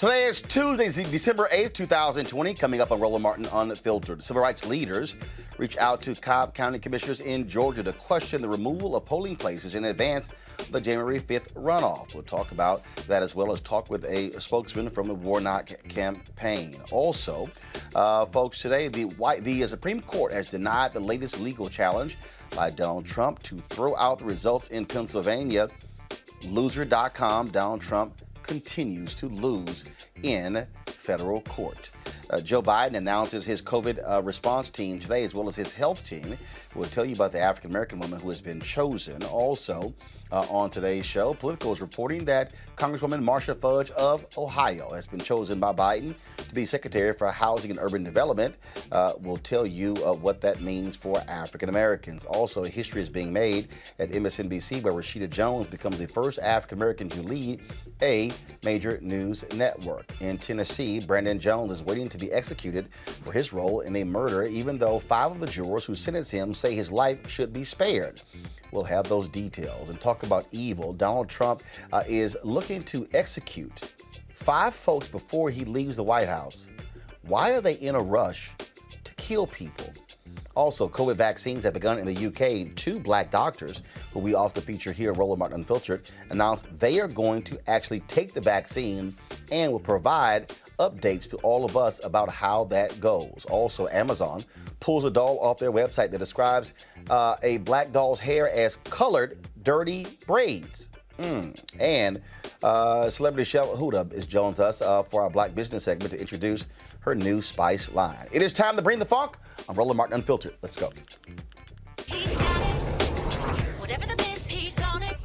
Today is Tuesday, December 8th, 2020. Coming up on Roland Martin Unfiltered. Civil rights leaders reach out to Cobb County commissioners in Georgia to question the removal of polling places in advance of the January 5th runoff. We'll talk about that as well as talk with a spokesman from the Warnock campaign. Also, folks, today the Supreme Court has denied the latest legal challenge by Donald Trump to throw out the results in Pennsylvania. Loser.com, Donald Trump continues to lose in federal court. Joe Biden announces his COVID response team today, as well as his health team. We'll tell you about the African-American woman who has been chosen. Also, on today's show, Politico is reporting that Congresswoman Marcia Fudge of Ohio has been chosen by Biden to be Secretary for Housing and Urban Development. We'll tell you what that means for African-Americans. Also, history is being made at MSNBC, where Rashida Jones becomes the first African-American to lead a major news network. In Tennessee, Brandon Jones is waiting to be executed for his role in a murder, even though 5 of the jurors who sentenced him say his life should be spared. We'll have those details and talk about evil. Donald Trump is looking to execute 5 folks before he leaves the White House. Why are they in a rush to kill people? Also, COVID vaccines have begun in the UK. 2 black doctors, who we often feature here at Roland Martin Unfiltered, announced they are going to actually take the vaccine and will provide updates to all of us about how that goes. Also, Amazon pulls a doll off their website that describes a black doll's hair as colored, dirty braids. And celebrity Shell Huda is joins us for our Black Business segment to introduce her new spice line. It is time to bring the funk. I'm Roland Martin Unfiltered. Let's go. He's got it. Whatever the biz, he's on it.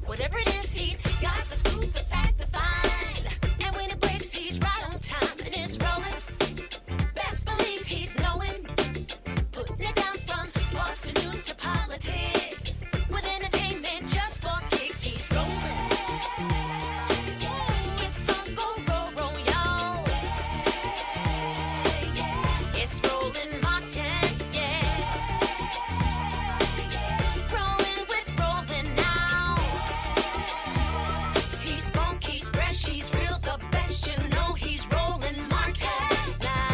Whatever it is, he's got the scoop, the fact, the find. And when it breaks, he's right on time and it's rolling. Best believe he's knowing. Putting it down from sports to news to politics. With entertainment just for kicks, he's rolling. It's on go, y'all. It's Roland Martin, yeah. Rolling with Roland now. He's funk, he's fresh, he's real, the best, you know he's Roland Martin now.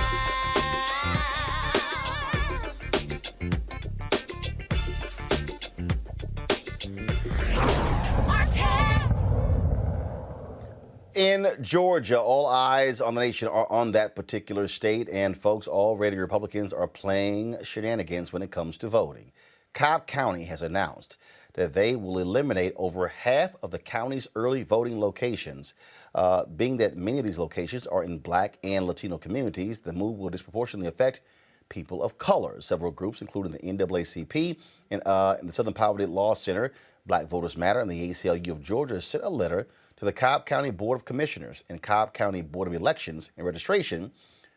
Martin! In Georgia, all eyes on the nation are on that particular state, and folks, already Republicans are playing shenanigans when it comes to voting. Cobb County has announced that they will eliminate over half of the county's early voting locations. Being that many of these locations are in Black and Latino communities, the move will disproportionately affect people of color. Several groups, including the NAACP and the Southern Poverty Law Center, Black Voters Matter, and the ACLU of Georgia, sent a letter to the Cobb County Board of Commissioners and Cobb County Board of Elections and Registration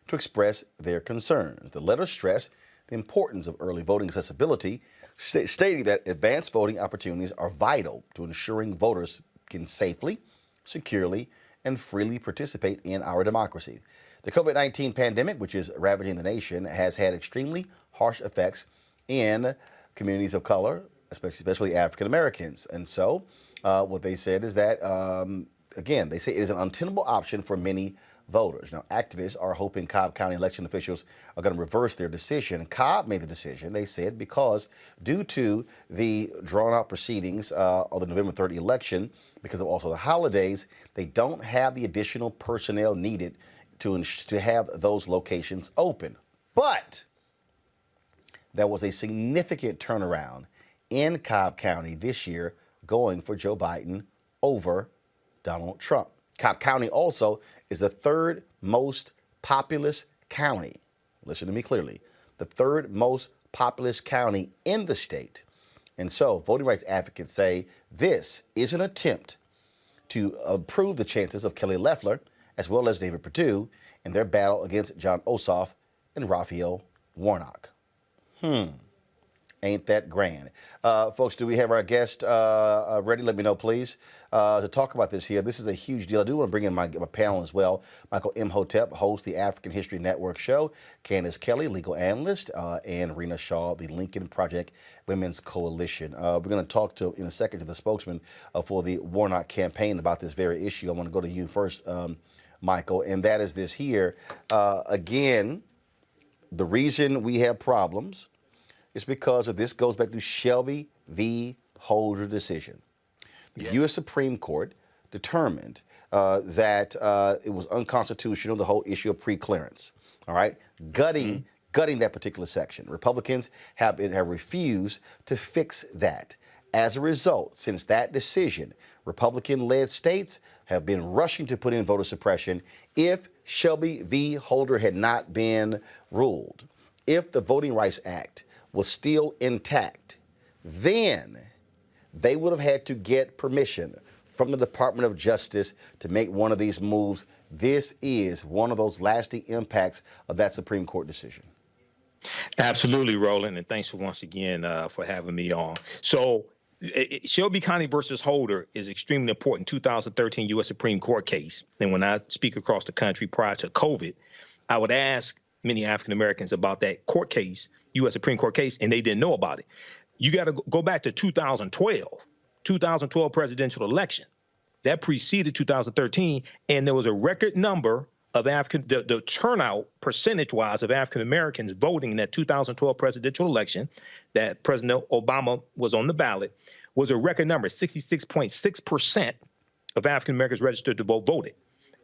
to express their concerns. The letter stressed the importance of early voting accessibility, stating that advanced voting opportunities are vital to ensuring voters can safely, securely, and freely participate in our democracy. The COVID-19 pandemic, which is ravaging the nation, has had extremely harsh effects in communities of color, especially African Americans. And so what they said is that, again, they say it is an untenable option for many voters. Now, activists are hoping Cobb County election officials are going to reverse their decision. Cobb made the decision, they said, because due to the drawn-out proceedings of the November 3rd election, because of also the holidays, they don't have the additional personnel needed to have those locations open. But there was a significant turnaround in Cobb County this year, going for Joe Biden over Donald Trump. Cobb County also is the 3rd most populous county. Listen to me clearly. The 3rd most populous county in the state. And so voting rights advocates say this is an attempt to improve the chances of Kelly Loeffler as well as David Perdue in their battle against John Ossoff and Raphael Warnock. Ain't that grand? Folks, do we have our guest ready? Let me know, please, to talk about this here. This is a huge deal. I do want to bring in my panel as well. Michael Imhotep hosts the African History Network show. Candace Kelly, legal analyst, and Rena Shaw, the Lincoln Project Women's Coalition. We're going to talk to, in a second, to the spokesman for the Warnock campaign about this very issue. I want to go to you first, Michael, and that is this here. Again, the reason we have problems is because of this goes back to Shelby v. Holder decision. The U.S. Supreme Court determined that it was unconstitutional, the whole issue of preclearance. All right, gutting that particular section. Republicans have refused to fix that. As a result, since that decision, Republican-led states have been rushing to put in voter suppression. If Shelby v. Holder had not been ruled, if the Voting Rights Act was still intact, then they would have had to get permission from the Department of Justice to make one of these moves. This is one of those lasting impacts of that Supreme Court decision. Absolutely, Roland, and thanks for once again for having me on. So Shelby County versus Holder is extremely important 2013 U.S. Supreme Court case. And when I speak across the country prior to COVID, I would ask many African Americans about that court case, U.S. Supreme Court case, and they didn't know about it. You got to go back to 2012 presidential election. That preceded 2013, and there was a record number of the turnout percentage-wise of African Americans voting in that 2012 presidential election that President Obama was on the ballot was a record number. 66.6% of African Americans registered to vote voted.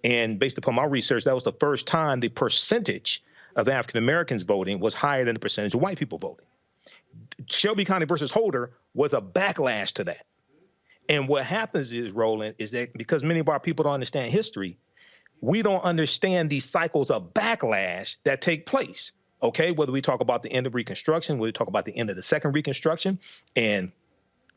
And based upon my research, that was the first time the percentage of African Americans voting was higher than the percentage of white people voting. Shelby County versus Holder was a backlash to that. And what happens is, Roland, is that because many of our people don't understand history, we don't understand these cycles of backlash that take place, okay? Whether we talk about the end of Reconstruction, whether we talk about the end of the Second Reconstruction, and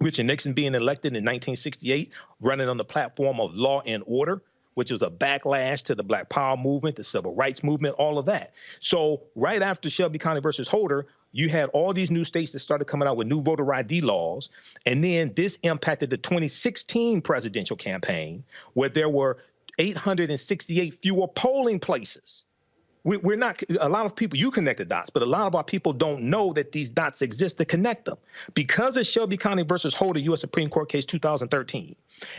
Richard Nixon being elected in 1968, running on the platform of law and order, which was a backlash to the Black Power movement, the Civil Rights movement, all of that. So right after Shelby County versus Holder, you had all these new states that started coming out with new voter ID laws. And then this impacted the 2016 presidential campaign, where there were 868 fewer polling places. We're not, a lot of people, you connect the dots, but a lot of our people don't know that these dots exist to connect them. Because of Shelby County versus Holder, U.S. Supreme Court case 2013,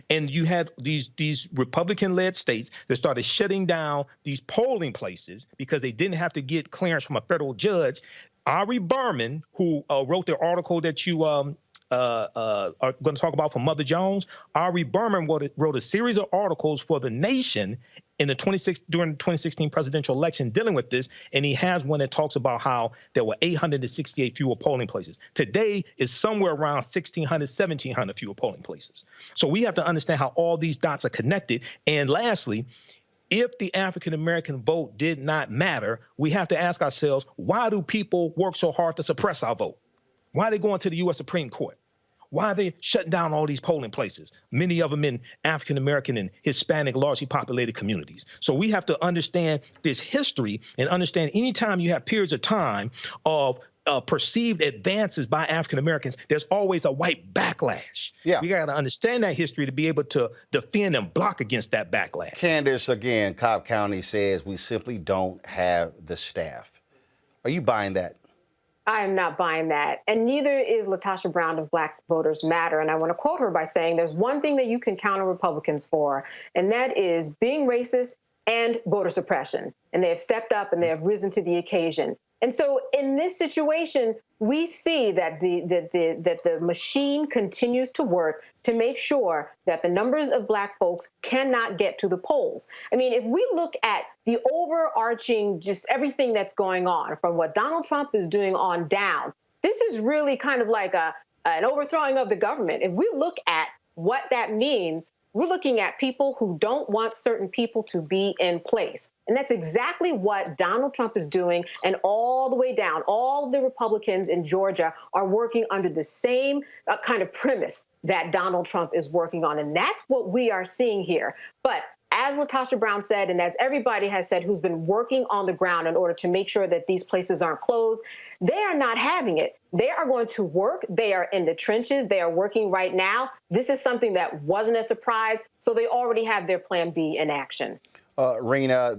and you had these Republican-led states that started shutting down these polling places because they didn't have to get clearance from a federal judge. Ari Berman, who wrote the article that you are going to talk about from Mother Jones, Ari Berman wrote a series of articles for The Nation during the 2016 presidential election dealing with this, and he has one that talks about how there were 868 fewer polling places. Today is somewhere around 1,600, 1,700 fewer polling places. So we have to understand how all these dots are connected. And lastly, if the African-American vote did not matter, we have to ask ourselves, why do people work so hard to suppress our vote? Why are they going to the U.S. Supreme Court? Why are they shutting down all these polling places, many of them in African-American and Hispanic, largely populated communities? So we have to understand this history and understand anytime you have periods of time of perceived advances by African-Americans, there's always a white backlash. Yeah. We got to understand that history to be able to defend and block against that backlash. Candace, again, Cobb County says we simply don't have the staff. Are you buying that? I am not buying that. And neither is Latasha Brown of Black Voters Matter. And I want to quote her by saying there's one thing that you can counter Republicans for, and that is being racist and voter suppression. And they have stepped up and they have risen to the occasion. And so in this situation, we see that the machine continues to work to make sure that the numbers of Black folks cannot get to the polls. I mean, if we look at the overarching, just everything that's going on, from what Donald Trump is doing on down, this is really kind of like an overthrowing of the government. If we look at what that means, we're looking at people who don't want certain people to be in place. And that's exactly what Donald Trump is doing. And all the way down, all the Republicans in Georgia are working under the same kind of premise that Donald Trump is working on. And that's what we are seeing here. But as Latasha Brown said, and as everybody has said who's been working on the ground in order to make sure that these places aren't closed, they are not having it. They are going to work. They are in the trenches. They are working right now. This is something that wasn't a surprise. So they already have their plan B in action. Rena,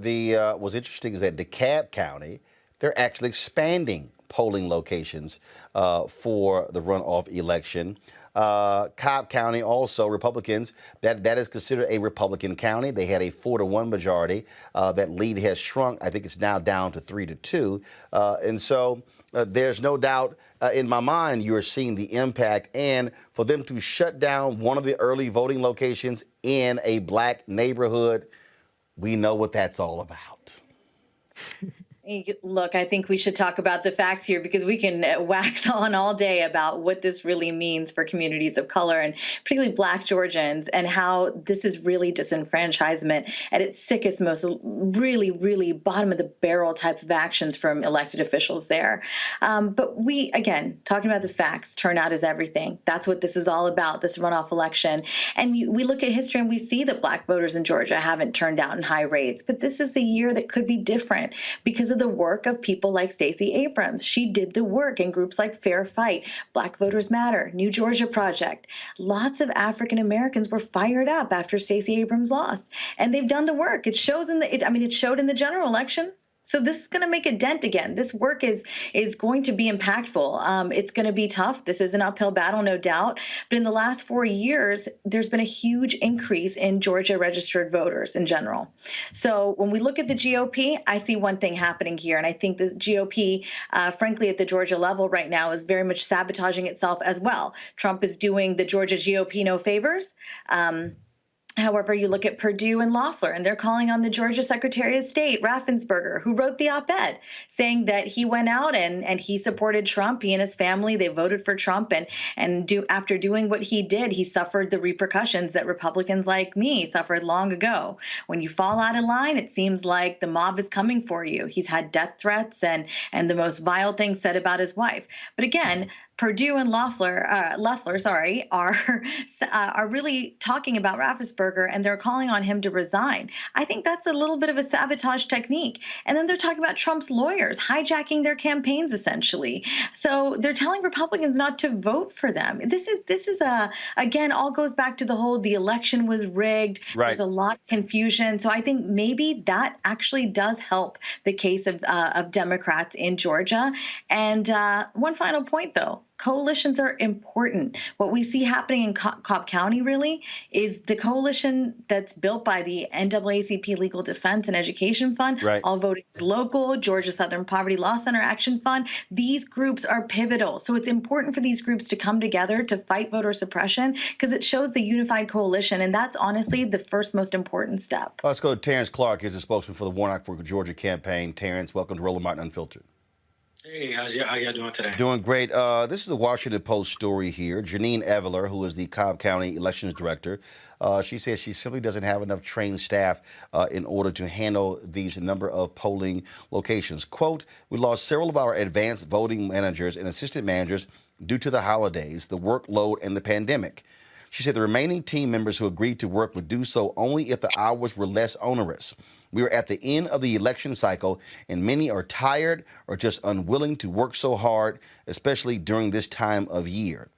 what's interesting is that DeKalb County, they're actually expanding polling locations for the runoff election. Cobb County also, Republicans, that is considered a Republican county. They had a 4-1 majority. That lead has shrunk. I think it's now down to 3-2. And so there's no doubt in my mind you're seeing the impact. And for them to shut down one of the early voting locations in a black neighborhood, we know what that's all about. Look, I think we should talk about the facts here because we can wax on all day about what this really means for communities of color and particularly Black Georgians and how this is really disenfranchisement at its sickest, most really, really bottom of the barrel type of actions from elected officials there. But we, again, talking about the facts, turnout is everything. That's what this is all about, this runoff election. And we look at history and we see that Black voters in Georgia haven't turned out in high rates. But this is the year that could be different because of the work of people like Stacey Abrams. She did the work in groups like Fair Fight, Black Voters Matter, New Georgia Project. Lots of African Americans were fired up after Stacey Abrams lost, and they've done the work. It shows in it showed in the general election. So this is going to make a dent again. This work is going to be impactful. It's going to be tough. This is an uphill battle, no doubt. But in the last 4 years, there's been a huge increase in Georgia registered voters in general. So when we look at the GOP, I see one thing happening here. And I think the GOP, frankly, at the Georgia level right now is very much sabotaging itself as well. Trump is doing the Georgia GOP no favors. However, you look at Perdue and Loeffler, and they're calling on the Georgia Secretary of State, Raffensperger, who wrote the op-ed saying that he went out and he supported Trump. He and his family, they voted for Trump. After doing what he did, he suffered the repercussions that Republicans like me suffered long ago. When you fall out of line, it seems like the mob is coming for you. He's had death threats and the most vile things said about his wife. But again, Perdue and Loeffler, are really talking about Raffensperger, and they're calling on him to resign. I think that's a little bit of a sabotage technique. And then they're talking about Trump's lawyers hijacking their campaigns, essentially. So they're telling Republicans not to vote for them. This is again, all goes back to the election was rigged. Right. There's a lot of confusion. So I think maybe that actually does help the case of Democrats in Georgia. And one final point, though. Coalitions are important. What we see happening in Cobb County really is the coalition that's built by the NAACP Legal Defense and Education Fund, right. All Voting is Local, Georgia Southern Poverty Law Center Action Fund. These groups are pivotal. So it's important for these groups to come together to fight voter suppression because it shows the unified coalition. And that's honestly the first most important step. Let's go to Terrence Clark. He's a spokesman for the Warnock for Georgia campaign. Terrence, welcome to Roland Martin Unfiltered. Hey, how y'all doing today? Doing great. This is the Washington Post story here. Janine Eveler, who is the Cobb County Elections Director, she says she simply doesn't have enough trained staff in order to handle these number of polling locations. Quote, we lost several of our advanced voting managers and assistant managers due to the holidays, the workload, and the pandemic. She said the remaining team members who agreed to work would do so only if the hours were less onerous. We are at the end of the election cycle, and many are tired or just unwilling to work so hard, especially during this time of year.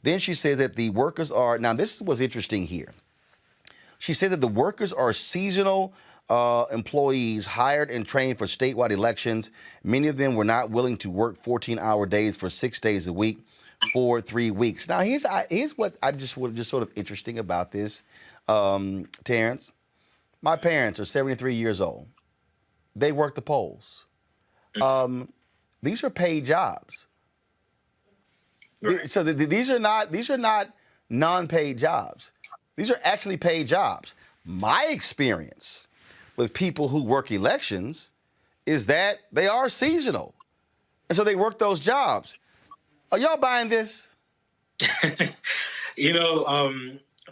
Then she says that the workers are, now this was interesting here. She said that the workers are seasonal employees hired and trained for statewide elections. Many of them were not willing to work 14-hour days for 6 days a week for 3 weeks. Now, here's what I just sort of interesting about this, Terrence. My parents are 73 years old. They work the polls. These are paid jobs. Right. So these are not non-paid jobs. These are actually paid jobs. My experience with people who work elections is that they are seasonal, and so they work those jobs. Are y'all buying this?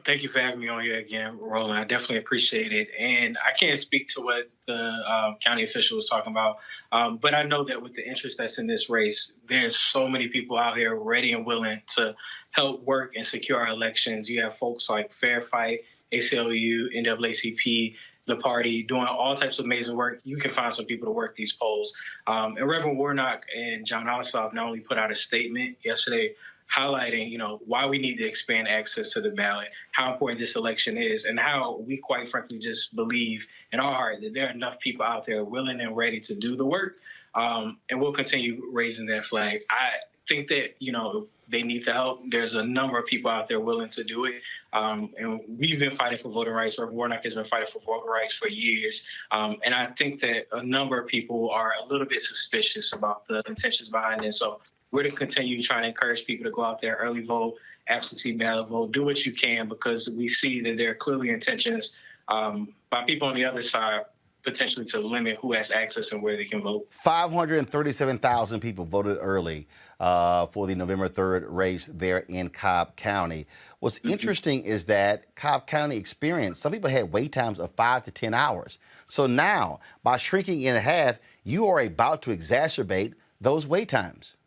Thank you for having me on here again, Roland. I definitely appreciate it. And I can't speak to what the county official was talking about, but I know that with the interest that's in this race, there's so many people out here ready and willing to help work and secure our elections. You have folks like Fair Fight, ACLU, NAACP, the party, doing all types of amazing work. You can find some people to work these polls. And Reverend Warnock and John Ossoff not only put out a statement yesterday highlighting, why we need to expand access to the ballot, how important this election is, and how we quite frankly just believe in our heart that there are enough people out there willing and ready to do the work. And we'll continue raising that flag. I think that, they need the help. There's a number of people out there willing to do it. And we've been fighting for voting rights. Reverend Warnock has been fighting for voting rights for years. And I think that a number of people are a little bit suspicious about the intentions behind it. So we're going to continue trying to encourage people to go out there, early vote, absentee ballot vote, do what you can, because we see that there are clearly intentions by people on the other side potentially to limit who has access and where they can vote. 537,000 people voted early for the November 3rd race there in Cobb County. What's interesting is that Cobb County experienced, some people had wait times of 5 to 10 hours. So now, by shrinking in half, you are about to exacerbate those wait times.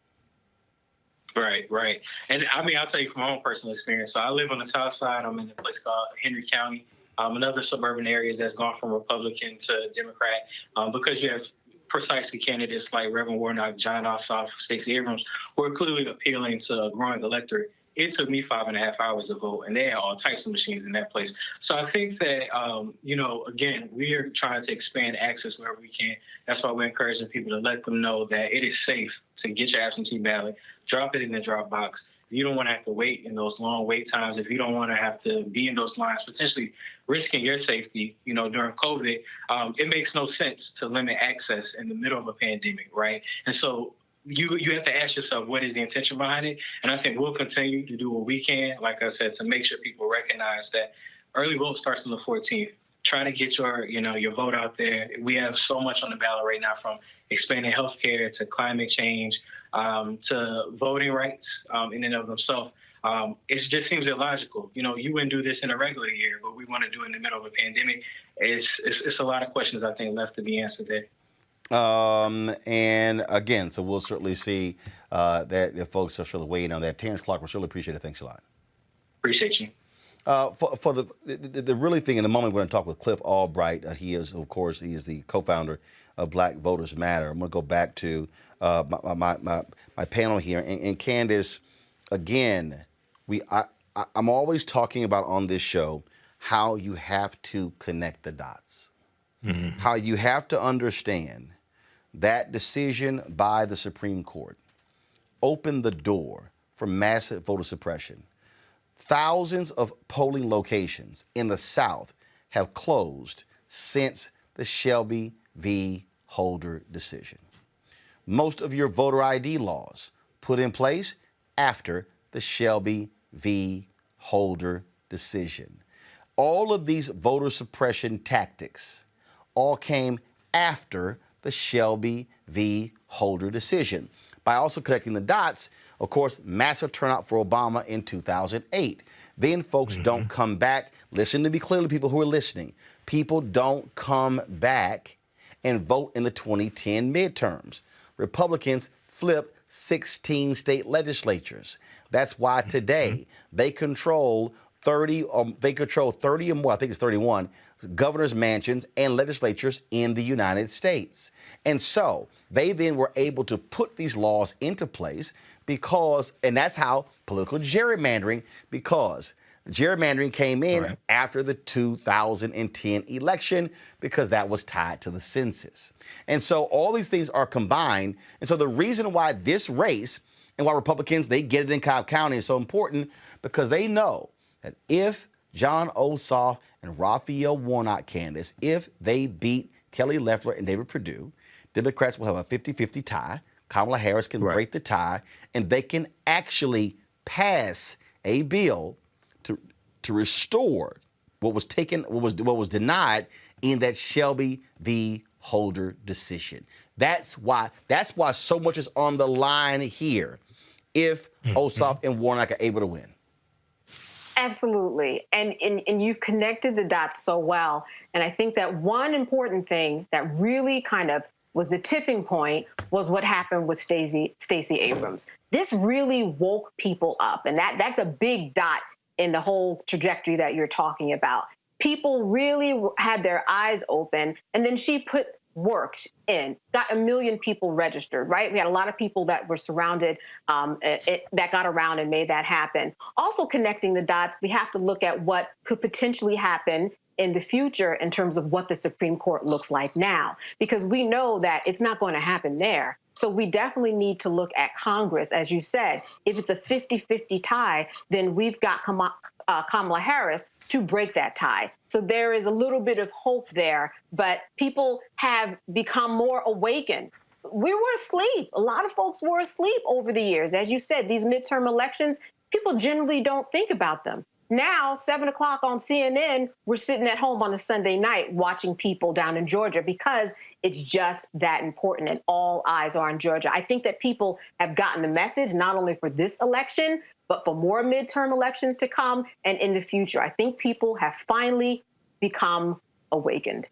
Right. And I mean, I'll tell you from my own personal experience. So I live on the south side. I'm in a place called Henry County. Another suburban areas that's gone from Republican to Democrat, because you have precisely candidates like Reverend Warnock, John Ossoff, Stacey Abrams, who are clearly appealing to a growing electorate. It took me 5.5 hours to vote, and they had all types of machines in that place. So I think that, again, we are trying to expand access wherever we can. That's why we're encouraging people to let them know that it is safe to get your absentee ballot, drop it in the drop box. You don't want to have to wait in those long wait times. If you don't want to have to be in those lines, potentially risking your safety, during COVID, it makes no sense to limit access in the middle of a pandemic, right? And so you have to ask yourself, what is the intention behind it? And I think we'll continue to do what we can, like I said, to make sure people recognize that early vote starts on the 14th. Try to get your vote out there. We have so much on the ballot right now, from expanding healthcare to climate change to voting rights in and of themselves. It just seems illogical. You wouldn't do this in a regular year, but we want to do it in the middle of a pandemic. It's a lot of questions, I think, left to be answered there. And again, so we'll certainly see that if folks are surely weighing on that. Terrence Clark, we surely appreciate it. Thanks a lot. Appreciate you. For the really thing in a moment, we're going to talk with Cliff Albright. He is the co-founder of Black Voters Matter. I'm going to go back to my panel here. And Candace, again, I'm always talking about on this show how you have to connect the dots, how you have to understand that decision by the Supreme Court opened the door for massive voter suppression. Thousands of polling locations in the South have closed since the Shelby v. Holder decision. Most of your voter ID laws put in place after the Shelby v. Holder decision. All of these voter suppression tactics all came after the Shelby v. Holder decision. By also connecting the dots, of course, massive turnout for Obama in 2008. Then folks don't come back. Listen to me clearly, people who are listening. People don't come back and vote in the 2010 midterms. Republicans flip 16 state legislatures. That's why today they control 30 or more, I think it's 31, governor's mansions and legislatures in the United States. And so they then were able to put these laws into place and that's how political gerrymandering, because gerrymandering came in after the 2010 election, because that was tied to the census. And so all these things are combined. And so the reason why this race and why Republicans, they get it in Cobb County is so important, because they know that if John Ossoff and Raphael Warnock, Candace, if they beat Kelly Loeffler and David Perdue, Democrats will have a 50-50 tie. Kamala Harris can break the tie, and they can actually pass a bill to restore what was denied in that Shelby v. Holder decision. That's why so much is on the line here if Ossoff and Warnock are able to win. Absolutely. And you've connected the dots so well. And I think that one important thing that really kind of was the tipping point was what happened with Stacey Abrams. This really woke people up. And that's a big dot in the whole trajectory that you're talking about. People really had their eyes open. And then she put work in, got 1 million people registered, right? We had a lot of people that were surrounded, that got around and made that happen. Also connecting the dots, we have to look at what could potentially happen in the future in terms of what the Supreme Court looks like now, because we know that it's not going to happen there. So we definitely need to look at Congress. As you said, if it's a 50-50 tie, then we've got Kamala Harris to break that tie. So there is a little bit of hope there, but people have become more awakened. We were asleep. A lot of folks were asleep over the years. As you said, these midterm elections, people generally don't think about them. Now, 7 o'clock on CNN, we're sitting at home on a Sunday night watching people down in Georgia because it's just that important and all eyes are on Georgia. I think that people have gotten the message, not only for this election, but for more midterm elections to come and in the future. I think people have finally become awakened.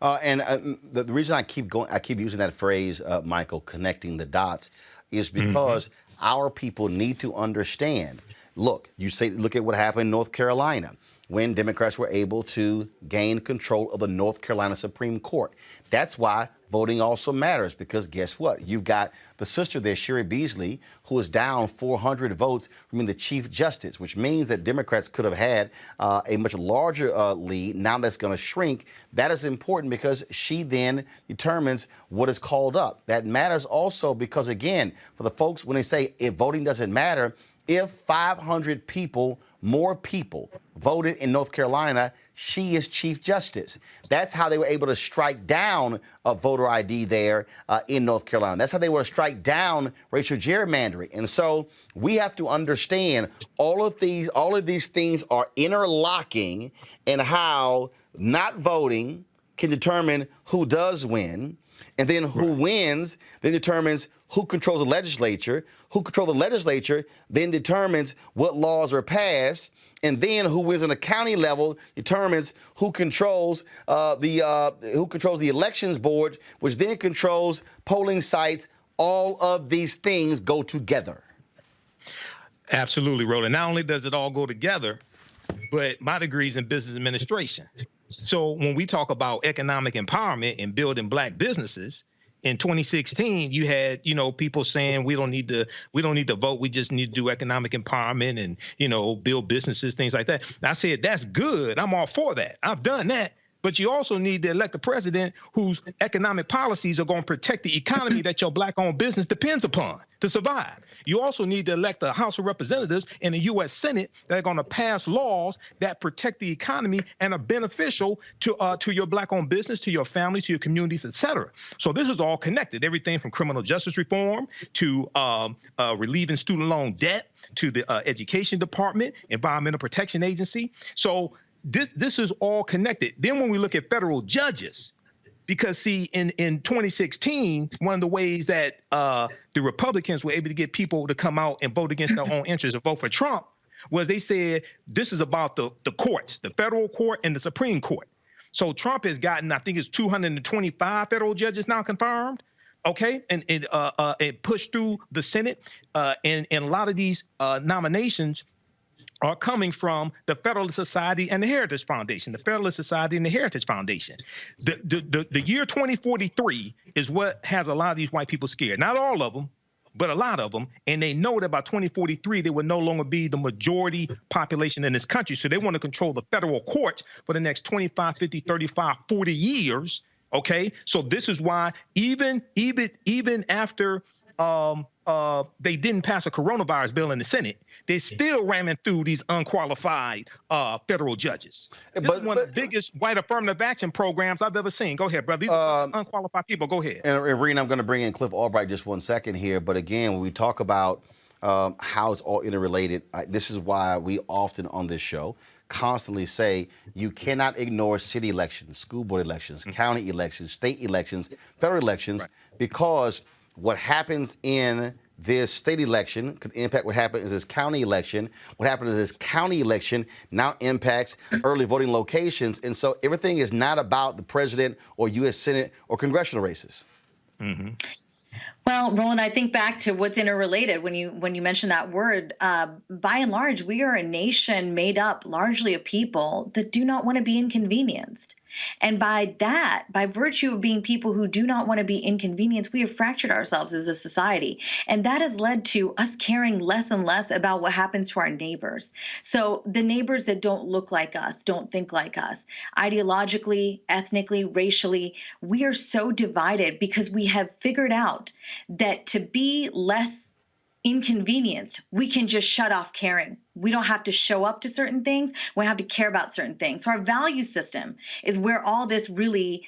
The reason I keep using that phrase, Michael, connecting the dots, is because our people need to understand. Look at what happened in North Carolina when Democrats were able to gain control of the North Carolina Supreme Court. That's why voting also matters, because guess what? You've got the sister there, Sherry Beasley, who is down 400 votes from being the Chief Justice, which means that Democrats could have had a much larger lead. Now that's going to shrink. That is important because she then determines what is called up. That matters also because, again, for the folks, when they say if voting doesn't matter, if 500 people, more people, voted in North Carolina, she is Chief Justice. That's how they were able to strike down a voter ID there in North Carolina. That's how they were to strike down racial gerrymandering. And so we have to understand all of these things are interlocking, and how not voting can determine who does win. And then who wins then determines who controls the legislature. Who controls the legislature then determines what laws are passed. And then who wins on the county level determines who controls the elections board, which then controls polling sites. All of these things go together. Absolutely, Roland. Not only does it all go together, but my degree's in business administration. So when we talk about economic empowerment and building black businesses, in 2016, you had, people saying we don't need to vote. We just need to do economic empowerment and, build businesses, things like that. And I said, that's good. I'm all for that. I've done that. But you also need to elect a president whose economic policies are going to protect the economy that your black-owned business depends upon to survive. You also need to elect a House of Representatives and a U.S. Senate that are going to pass laws that protect the economy and are beneficial to your black-owned business, to your family, to your communities, et cetera. So this is all connected. Everything from criminal justice reform to relieving student loan debt to the Education Department, Environmental Protection Agency. So this is all connected. Then when we look at federal judges, because see, in 2016, one of the ways that the Republicans were able to get people to come out and vote against their own interests and vote for Trump was they said this is about the courts, the federal court and the Supreme Court. So Trump has gotten, I think it's 225 federal judges now confirmed. Okay, and pushed through the Senate, and a lot of these nominations are coming from the Federalist Society and the Heritage Foundation, the Federalist Society and the Heritage Foundation. The year 2043 is what has a lot of these white people scared. Not all of them, but a lot of them. And they know that by 2043, they will no longer be the majority population in this country. So they want to control the federal courts for the next 25, 50, 35, 40 years. Okay, so this is why even after they didn't pass a coronavirus bill in the Senate, they're still ramming through these unqualified federal judges. This is one of the biggest white affirmative action programs I've ever seen. Go ahead, brother. These are unqualified people. Go ahead. And Rena, I'm going to bring in Cliff Albright just 1 second here. But again, when we talk about how it's all interrelated, this is why we often on this show constantly say you cannot ignore city elections, school board elections, county elections, state elections, federal elections, because what happens in this state election could impact what happens in this county election. What happens in this county election now impacts early voting locations. And so everything is not about the president or U.S. Senate or congressional races. Mm-hmm. Well, Roland, I think back to what's interrelated when you mention that word. By and large, we are a nation made up largely of people that do not want to be inconvenienced. And by that, by virtue of being people who do not want to be inconvenienced, we have fractured ourselves as a society. And that has led to us caring less and less about what happens to our neighbors. So the neighbors that don't look like us, don't think like us, ideologically, ethnically, racially, we are so divided because we have figured out that to be less inconvenienced, we can just shut off caring. We don't have to show up to certain things. We have to care about certain things. So our value system is where all this really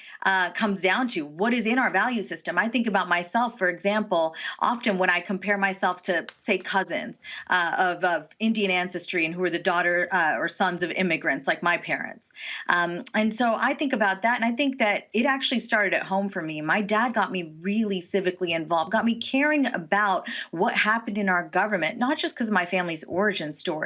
comes down to. What is in our value system? I think about myself, for example, often when I compare myself to, say, cousins of Indian ancestry and who are the daughter or sons of immigrants like my parents. And so I think about that, and I think that it actually started at home for me. My dad got me really civically involved, got me caring about what happened in our government, not just because of my family's origin story,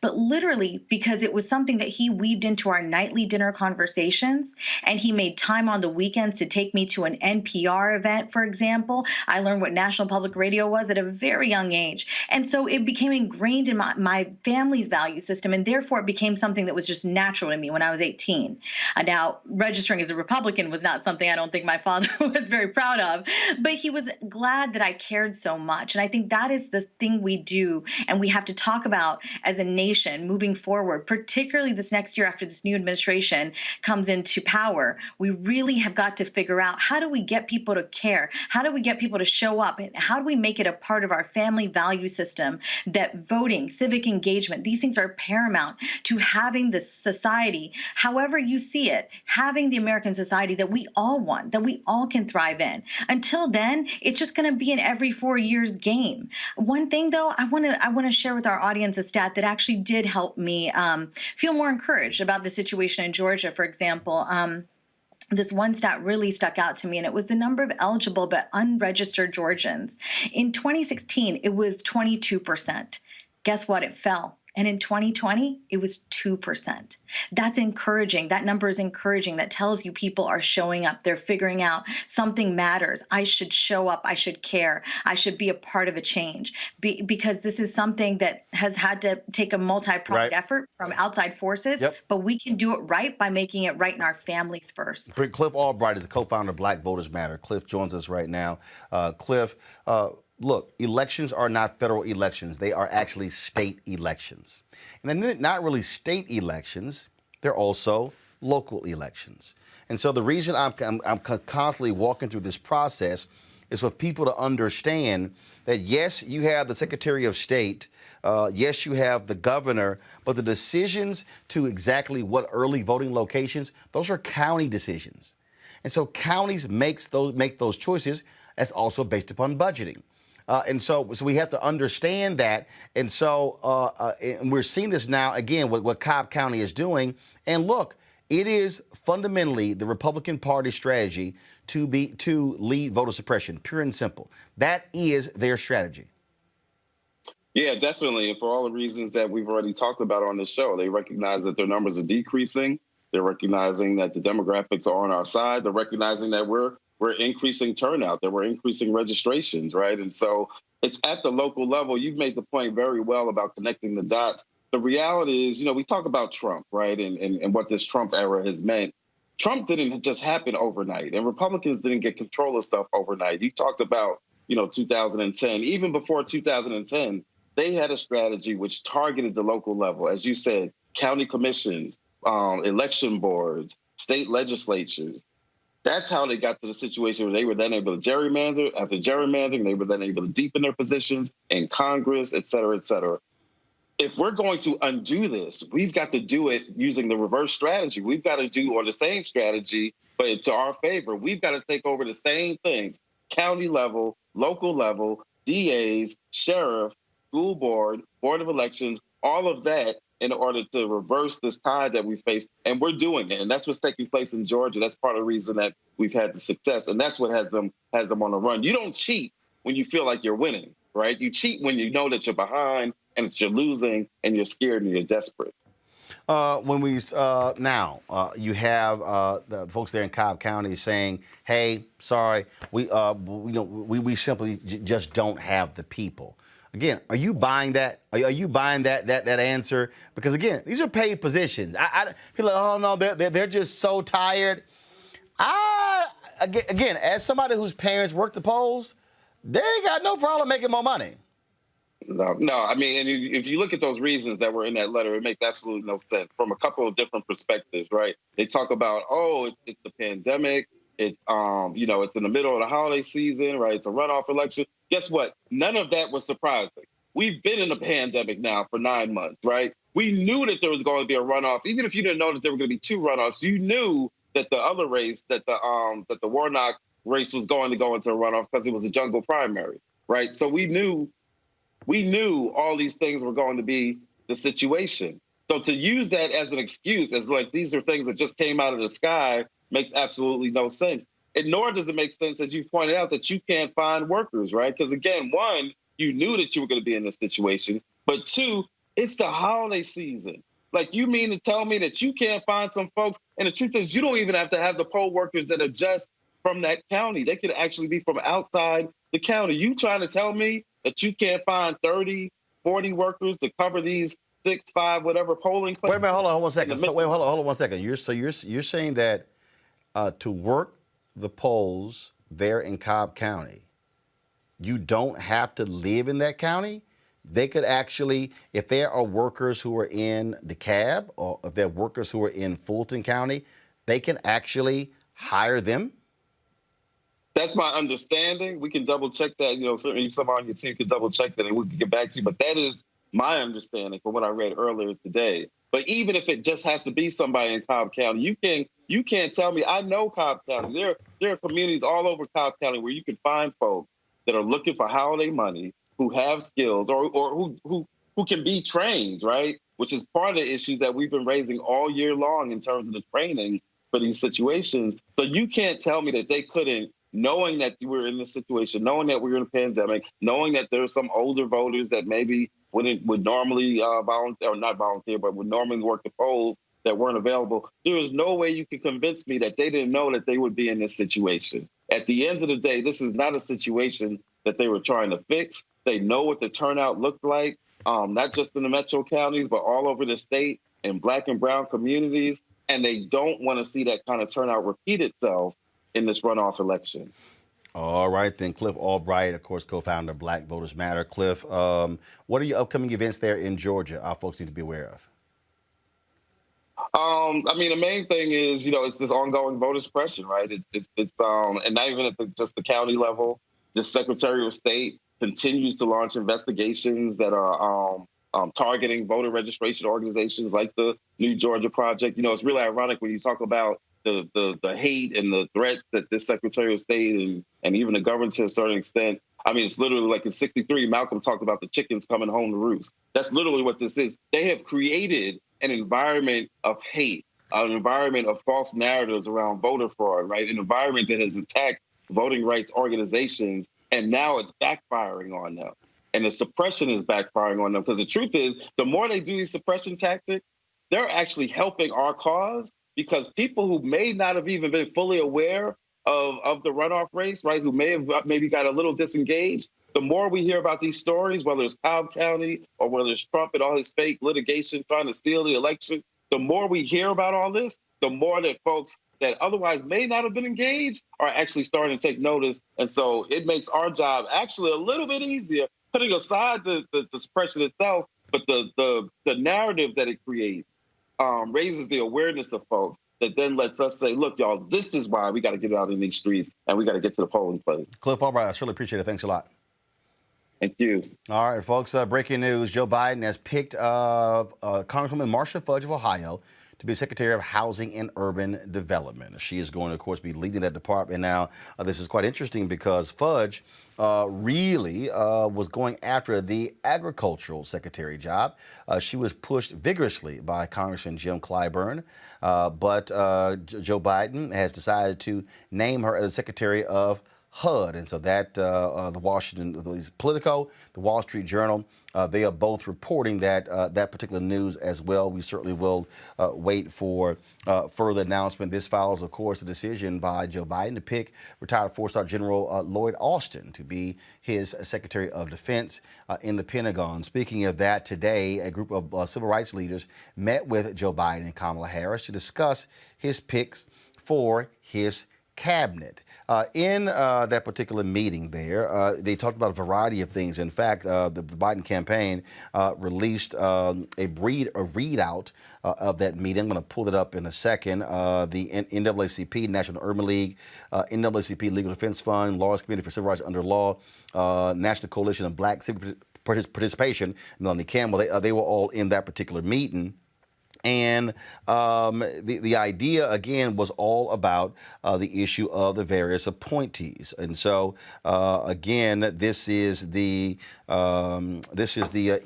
but literally because it was something that he weaved into our nightly dinner conversations. And he made time on the weekends to take me to an NPR event, for example. I learned what National Public Radio was at a very young age. And so it became ingrained in my family's value system. And therefore, it became something that was just natural to me when I was 18. Now, registering as a Republican was not something I don't think my father was very proud of, but he was glad that I cared so much. And I think that is the thing we do and we have to talk about as a nation moving forward, particularly this next year after this new administration comes into power. We really have got to figure out, how do we get people to care? How do we get people to show up? And how do we make it a part of our family value system that voting, civic engagement, these things are paramount to having the society, however you see it, having the American society that we all want, that we all can thrive in. Until then, it's just going to be an every 4 years game. One thing, though, I want to share with our audience a stat that actually did help me feel more encouraged about the situation in Georgia. For example, this one stat really stuck out to me, and it was the number of eligible but unregistered Georgians. In 2016, it was 22%. Guess what? It fell. And in 2020, it was 2%. That's encouraging. That number is encouraging. That tells you people are showing up. They're figuring out something matters. I should show up. I should care. I should be a part of a change. Because this is something that has had to take a multi-pronged effort from outside forces. But we can do it right by making it right in our families first. Cliff Albright is the co-founder of Black Voters Matter. Cliff joins us right now. Cliff, look, elections are not federal elections. They are actually state elections. And they're not really state elections. They're also local elections. And so the reason I'm constantly walking through this process is for people to understand that, yes, you have the Secretary of State, yes, you have the governor, but the decisions to exactly what early voting locations, those are county decisions. And so counties make those choices. That's also based upon budgeting. And so we have to understand that. And so and we're seeing this now, again, what Cobb County is doing. And look, it is fundamentally the Republican Party strategy to lead voter suppression, pure and simple. That is their strategy. Yeah, definitely. And for all the reasons that we've already talked about on this show, they recognize that their numbers are decreasing. They're recognizing that the demographics are on our side. They're recognizing that we're increasing turnout, that we're increasing registrations, right? And so it's at the local level. You've made the point very well about connecting the dots. The reality is, we talk about Trump, right, and what this Trump era has meant. Trump didn't just happen overnight, and Republicans didn't get control of stuff overnight. You talked about, 2010. Even before 2010, they had a strategy which targeted the local level. As you said, county commissions, election boards, state legislatures. That's how they got to the situation where they were then able to gerrymander. After gerrymandering, they were then able to deepen their positions in Congress, et cetera, et cetera. If we're going to undo this, we've got to do it using the reverse strategy. We've got to do the same strategy, but to our favor. We've got to take over the same things: county level, local level, DAs, sheriff, school board, board of elections, all of that, in order to reverse this tide that we face. And we're doing it. And that's what's taking place in Georgia. That's part of the reason that we've had the success. And that's what has them on the run. You don't cheat when you feel like you're winning, right? You cheat when you know that you're behind and that you're losing and you're scared and you're desperate. You have the folks there in Cobb County saying, "Hey, sorry, we simply just don't have the people." Again, are you buying that? Are you buying that answer? Because again, these are paid positions. I feel like, oh no, they're just so tired. Again, as somebody whose parents work the polls, they ain't got no problem making more money. No. I mean, and if you look at those reasons that were in that letter, it makes absolutely no sense from a couple of different perspectives, right? They talk about, it's the pandemic. It's, it's in the middle of the holiday season, right? It's a runoff election. Guess what? None of that was surprising. We've been in a pandemic now for 9 months, right? We knew that there was going to be a runoff. Even if you didn't know that there were going to be 2 runoffs, you knew that the other race, that the Warnock race was going to go into a runoff because it was a jungle primary, right? So we knew all these things were going to be the situation. So to use that as an excuse, as like these are things that just came out of the sky, makes absolutely no sense. And nor does it make sense, as you pointed out, that you can't find workers, right? Because again, 1, you knew that you were going to be in this situation, but 2, it's the holiday season. Like, you mean to tell me that you can't find some folks? And the truth is, you don't even have to have the poll workers that are just from that county. They could actually be from outside the county. You trying to tell me that you can't find 30, 40 workers to cover these 6, 5, whatever polling places? Wait a minute, hold on 1 second. Hold on 1 second. You're saying that to work the polls there in Cobb County, you don't have to live in that county? They could actually, if there are workers who are in DeKalb or if there are workers who are in Fulton County, they can actually hire them? That's my understanding. We can double check that. Certainly someone on your team can double check that and we can get back to you. But that is my understanding from what I read earlier today. But even if it just has to be somebody in Cobb County, you can't tell me. I know Cobb County. There are communities all over Cobb County where you can find folks that are looking for holiday money, who have skills or who can be trained, right? Which is part of the issues that we've been raising all year long in terms of the training for these situations. So you can't tell me that they couldn't, knowing that we're in this situation, knowing that we're in a pandemic, knowing that there are some older voters that maybe would normally volunteer, or not volunteer, but would normally work the polls that weren't available. There is no way you can convince me that they didn't know that they would be in this situation. At the end of the day, this is not a situation that they were trying to fix. They know what the turnout looked like, not just in the metro counties, but all over the state in Black and brown communities. And they don't want to see that kind of turnout repeat itself in this runoff election. All right, then. Cliff Albright, of course, co-founder of Black Voters Matter. Cliff, what are your upcoming events there in Georgia our folks need to be aware of? The main thing is, it's this ongoing voter suppression, right? It's and not even at just the county level. The Secretary of State continues to launch investigations that are targeting voter registration organizations like the New Georgia Project. It's really ironic when you talk about the hate and the threats that this Secretary of State and even the governor to a certain extent. It's literally like in '63, Malcolm talked about the chickens coming home to roost. That's literally what this is. They have created an environment of hate, an environment of false narratives around voter fraud, right? An environment that has attacked voting rights organizations, and now it's backfiring on them. And the suppression is backfiring on them because the truth is, the more they do these suppression tactics, they're actually helping our cause, because people who may not have even been fully aware of the runoff race, right, who may have maybe got a little disengaged, the more we hear about these stories, whether it's Cobb County or whether it's Trump and all his fake litigation trying to steal the election, the more we hear about all this, the more that folks that otherwise may not have been engaged are actually starting to take notice. And so it makes our job actually a little bit easier, putting aside the suppression itself, but the narrative that it creates raises the awareness of folks that then lets us say, look, y'all, this is why we got to get out in these streets and we got to get to the polling place. Cliff Albright, I surely appreciate it. Thanks a lot. Thank you. All right, folks, breaking news. Joe Biden has picked Congresswoman Marcia Fudge of Ohio to be Secretary of Housing and Urban Development. She is going to, of course, be leading that department. Now, this is quite interesting because Fudge really was going after the agricultural secretary job. She was pushed vigorously by Congressman Jim Clyburn, but Joe Biden has decided to name her as Secretary of HUD. And so that the Politico, the Wall Street Journal, they are both reporting that that particular news as well. We certainly will wait for further announcement. This follows, of course, a decision by Joe Biden to pick retired four-star General Lloyd Austin to be his Secretary of Defense in the Pentagon. Speaking of that, today, a group of civil rights leaders met with Joe Biden and Kamala Harris to discuss his picks for his cabinet. In that particular meeting there, they talked about a variety of things. In fact, the Biden campaign released a readout of that meeting. I'm going to pull it up in a second. The NAACP, National Urban League, NAACP Legal Defense Fund, Lawyers Committee for Civil Rights Under Law, National Coalition of Black Civic Participation, Melanie Campbell, they were all in that particular meeting. And the idea, again, was all about the issue of the various appointees. And so, again, this is the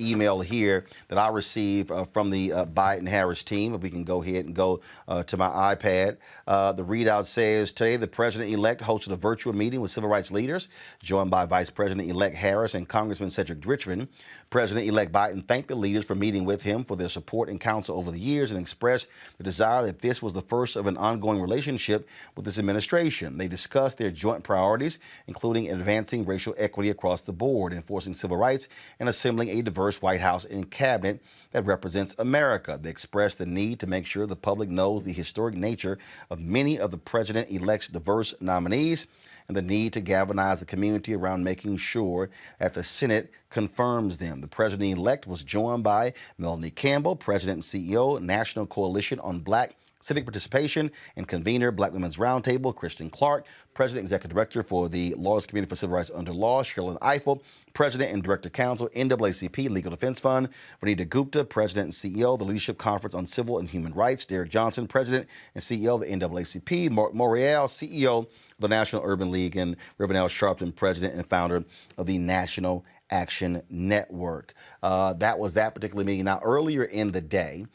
email here that I received from the Biden-Harris team. If we can go ahead and go to my iPad. The readout says, today the president-elect hosted a virtual meeting with civil rights leaders, joined by Vice President-elect Harris and Congressman Cedric Richmond. President-elect Biden thanked the leaders for meeting with him, for their support and counsel over the years, and expressed the desire that this was the first of an ongoing relationship with this administration. They discussed their joint priorities, including advancing racial equity across the board, enforcing civil rights, and assembling a diverse White House and cabinet that represents America. They expressed the need to make sure the public knows the historic nature of many of the president-elect's diverse nominees, and the need to galvanize the community around making sure that the Senate confirms them. The president-elect was joined by Melanie Campbell, President and CEO, National Coalition on Black Civic Participation, and convener, Black Women's Roundtable, Kristen Clark, President Executive Director for the Lawyers Committee for Civil Rights Under Law, Sherlyn Ifill, President and Director Counsel, NAACP Legal Defense Fund, Vanita Gupta, President and CEO of the Leadership Conference on Civil and Human Rights, Derek Johnson, President and CEO of the NAACP, Morial, CEO of the National Urban League, and Reverend Al Sharpton, President and founder of the National Action Network. That was that particular meeting. Now, earlier in the day,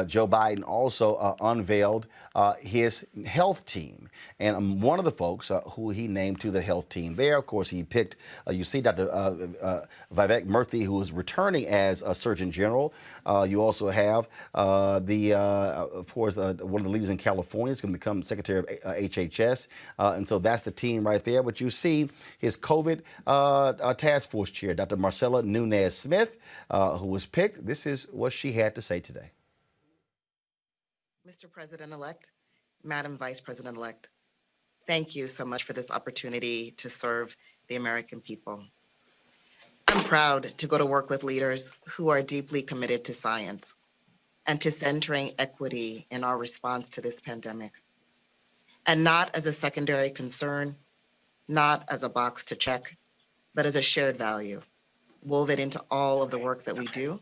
Joe Biden also unveiled his health team. And one of the folks who he named to the health team there, of course, he picked, you see Dr. Vivek Murthy, who is returning as a Surgeon General. You also have of course, one of the leaders in California is going to become Secretary of HHS. And so that's the team right there. But you see his COVID task force chair, Dr. Marcella Nunez-Smith, who was picked. This is what she had to say today. Mr. President-elect, Madam Vice President-elect, thank you so much for this opportunity to serve the American people. I'm proud to go to work with leaders who are deeply committed to science and to centering equity in our response to this pandemic, and not as a secondary concern, not as a box to check, but as a shared value, woven into all of the work that we do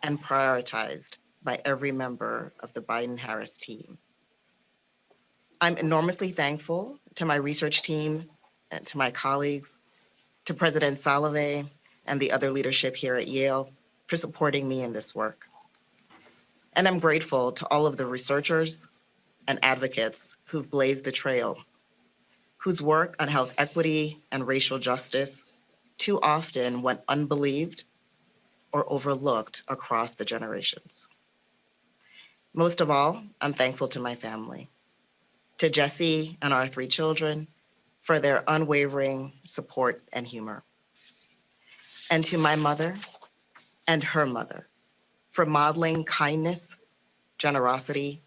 and prioritized by every member of the Biden-Harris team. I'm enormously thankful to my research team and to my colleagues, to President Salovey and the other leadership here at Yale for supporting me in this work. And I'm grateful to all of the researchers and advocates who've blazed the trail, whose work on health equity and racial justice too often went unbelieved or overlooked across the generations. Most of all, I'm thankful to my family, to Jesse and our 3 children for their unwavering support and humor, and to my mother and her mother for modeling kindness, generosity,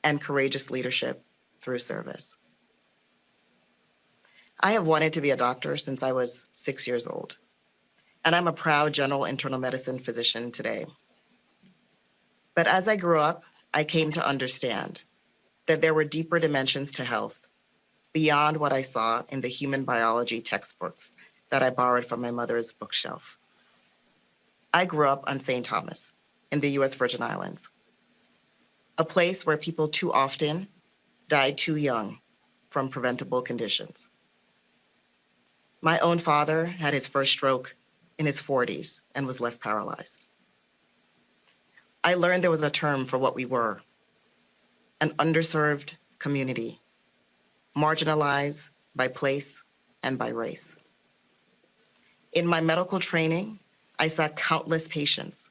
and courageous leadership through service. I have wanted to be a doctor since I was 6 years old, and I'm a proud general internal medicine physician today. But as I grew up, I came to understand that there were deeper dimensions to health beyond what I saw in the human biology textbooks that I borrowed from my mother's bookshelf. I grew up on St. Thomas in the US Virgin Islands, a place where people too often died too young from preventable conditions. My own father had his first stroke in his 40s and was left paralyzed. I learned there was a term for what we were, an underserved community, marginalized by place, and by race. In my medical training, I saw countless patients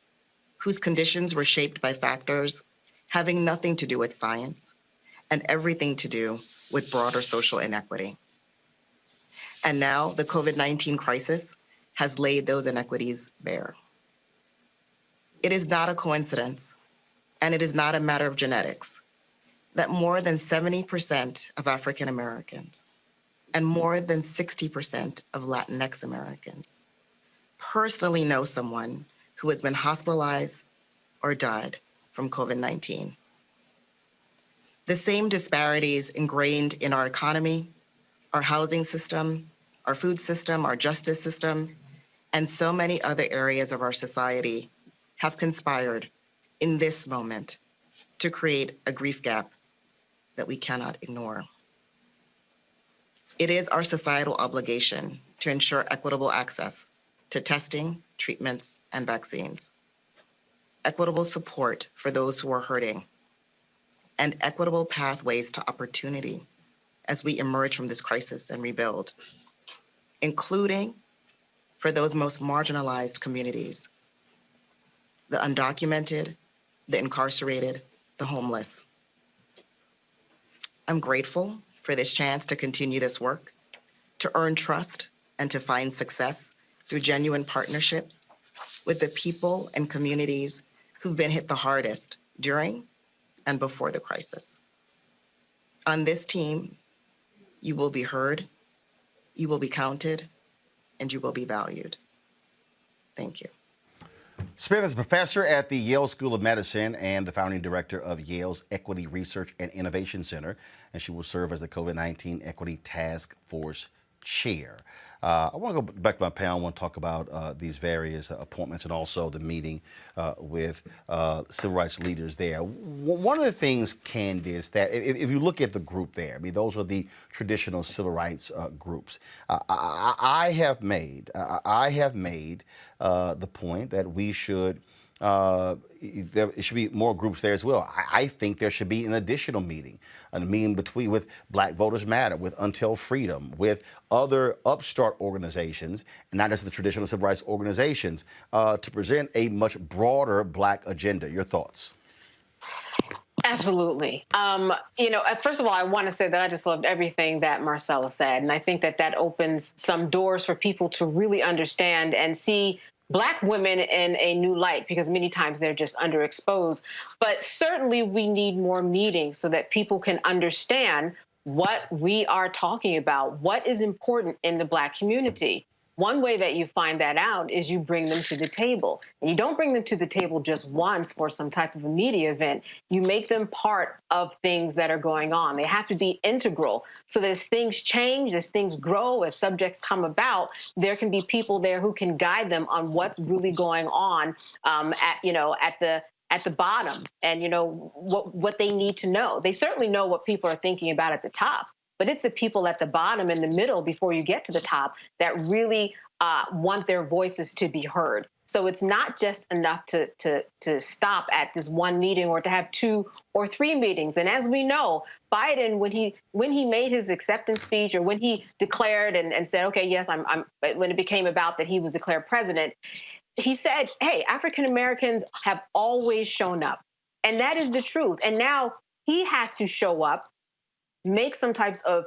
whose conditions were shaped by factors having nothing to do with science and everything to do with broader social inequity. And now the COVID-19 crisis has laid those inequities bare. It is not a coincidence, and it is not a matter of genetics, that more than 70% of African Americans and more than 60% of Latinx Americans personally know someone who has been hospitalized or died from COVID-19. The same disparities ingrained in our economy, our housing system, our food system, our justice system, and so many other areas of our society have conspired in this moment to create a grief gap that we cannot ignore. It is our societal obligation to ensure equitable access to testing, treatments, and vaccines, equitable support for those who are hurting, and equitable pathways to opportunity as we emerge from this crisis and rebuild, including for those most marginalized communities, the undocumented, the incarcerated, the homeless. I'm grateful for this chance to continue this work, to earn trust and to find success through genuine partnerships with the people and communities who've been hit the hardest during and before the crisis. On this team, you will be heard, you will be counted, and you will be valued. Thank you. Smith is a professor at the Yale School of Medicine and the founding director of Yale's Equity Research and Innovation Center, and she will serve as the COVID-19 Equity Task Force chair. I want to go back to my panel. I want to talk about these various appointments and also the meeting with civil rights leaders there. One of the things, Candace, that if you look at the group there, I mean, those are the traditional civil rights groups. I have made the point that we should there should be more groups there as well. I think there should be an additional meeting, a meeting with Black Voters Matter, with Until Freedom, with other upstart organizations, and not just the traditional civil rights organizations, to present a much broader Black agenda. Your thoughts? Absolutely. First of all, I want to say that I just loved everything that Marcella said. And I think that that opens some doors for people to really understand and see Black women in a new light, because many times they're just underexposed. But certainly we need more meetings so that people can understand what we are talking about, what is important in the Black community. One way that you find that out is you bring them to the table. And you don't bring them to the table just once for some type of a media event. You make them part of things that are going on. They have to be integral. So that as things change, as things grow, as subjects come about, there can be people there who can guide them on what's really going on at the bottom, and what they need to know. They certainly know what people are thinking about at the top. But it's the people at the bottom and the middle before you get to the top that really want their voices to be heard. So it's not just enough to stop at this one meeting or to have 2 or 3 meetings. And as we know, Biden, when he made his acceptance speech, or when he declared and said, okay, yes, when it became about that he was declared president, he said, hey, African Americans have always shown up. And that is the truth. And now he has to show up, make some types of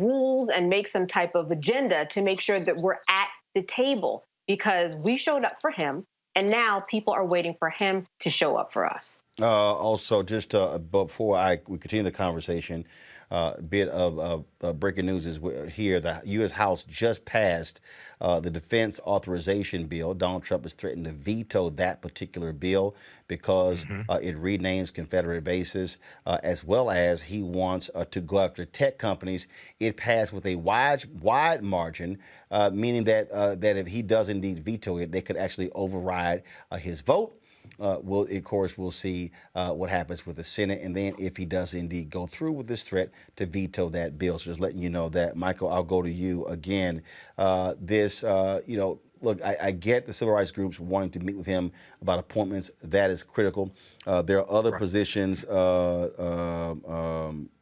rules and make some type of agenda to make sure that we're at the table, because we showed up for him and now people are waiting for him to show up for us. Also, just before we continue the conversation, a bit of breaking news is here. The U.S. House just passed the Defense Authorization Bill. Donald Trump has threatened to veto that particular bill because it renames Confederate bases, as well as he wants to go after tech companies. It passed with a wide margin, meaning that if he does indeed veto it, they could actually override his vote. We'll see what happens with the Senate, and then if he does indeed go through with this threat to veto that bill. So just letting you know that. Michael, I'll go to you again. Look, I get the civil rights groups wanting to meet with him about appointments. That is critical. There are other positions,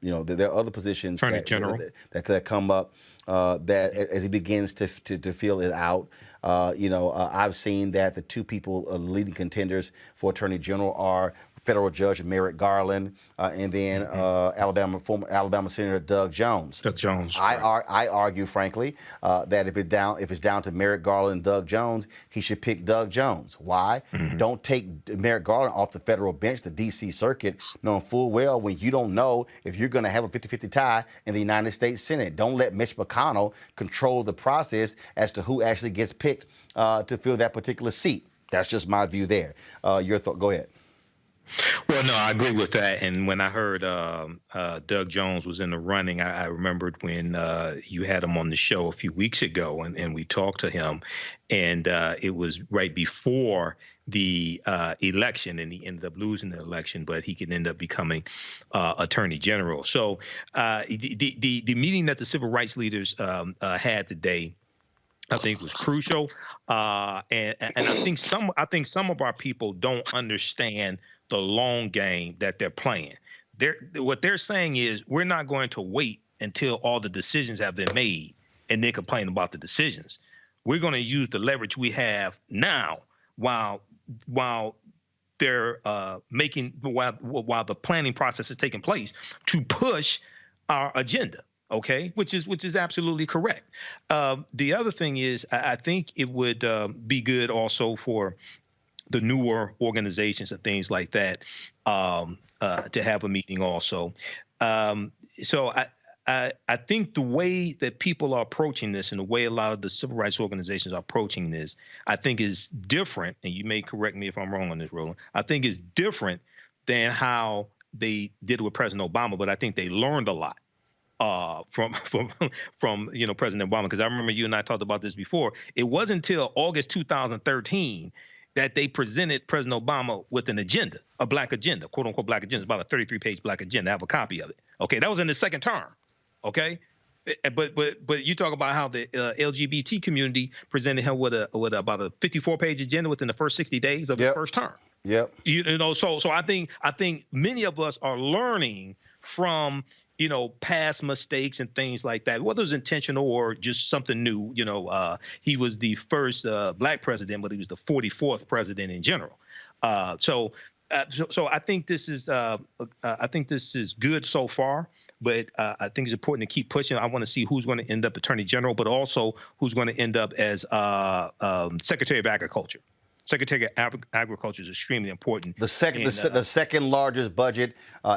You know, there are other positions Attorney General. that come up that as he begins to feel it out. I've seen that the two people leading contenders for Attorney General are federal judge Merrick Garland and then former Alabama Senator Doug Jones. Doug Jones. I argue, frankly, that if it's down to Merrick Garland and Doug Jones, he should pick Doug Jones. Why? Don't take Merrick Garland off the federal bench, the D.C. Circuit, knowing full well when you don't know if you're going to have a 50-50 tie in the United States Senate. Don't let Mitch McConnell control the process as to who actually gets picked to fill that particular seat. That's just my view there. Your thought? Go ahead. Well, no, I agree with that. And when I heard Doug Jones was in the running, I remembered when you had him on the show a few weeks ago, and we talked to him, and it was right before the election, and he ended up losing the election, but he could end up becoming Attorney General. So the meeting that the civil rights leaders had today, I think, was crucial, and I think some of our people don't understand the long game that they're playing. What they're saying is we're not going to wait until all the decisions have been made and then complain about the decisions. We're going to use the leverage we have now while they're while the planning process is taking place to push our agenda. Okay, which is absolutely correct. The other thing is, I think it would be good also for the newer organizations and things like that to have a meeting also. So I think the way that people are approaching this and the way a lot of the civil rights organizations are approaching this, I think is different. And you may correct me if I'm wrong on this, Roland. I think is different than how they did with President Obama, but I think they learned a lot from President Obama, because I remember you and I talked about this before. It wasn't until August 2013 that they presented President Obama with an agenda, a black agenda, quote unquote black agenda. It's about a 33-page black agenda. I have a copy of it. Okay, that was in the second term. Okay, but you talk about how the LGBT community presented him with about a 54-page agenda within the first 60 days of his first term. Yep. So I think many of us are learning from past mistakes and things like that, whether it's intentional or just something new. He was the first black president, but he was the 44th president in general. So I think this is good so far, but I think it's important to keep pushing. I want to see who's going to end up Attorney General, but also who's going to end up as Secretary of Agriculture. Secretary of Agriculture is extremely important. The second largest budget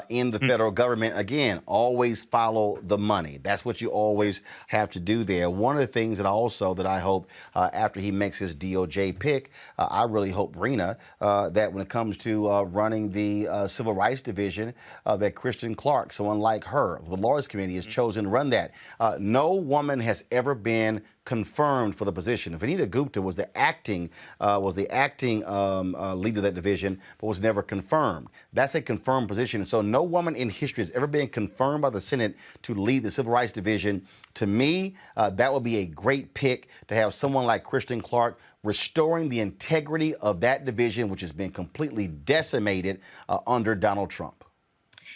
in the federal government. Again, always follow the money. That's what you always have to do there. One of the things that I hope after he makes his DOJ pick, I really hope, Rena, that when it comes to running the Civil Rights Division, that Kristen Clark, someone like her, the Lawyers Committee has chosen to run that. No woman has ever been confirmed for the position. Vanita Gupta was the acting leader of that division, but was never confirmed. That's a confirmed position. So no woman in history has ever been confirmed by the Senate to lead the Civil Rights Division. To me, that would be a great pick to have someone like Kristen Clark restoring the integrity of that division, which has been completely decimated under Donald Trump.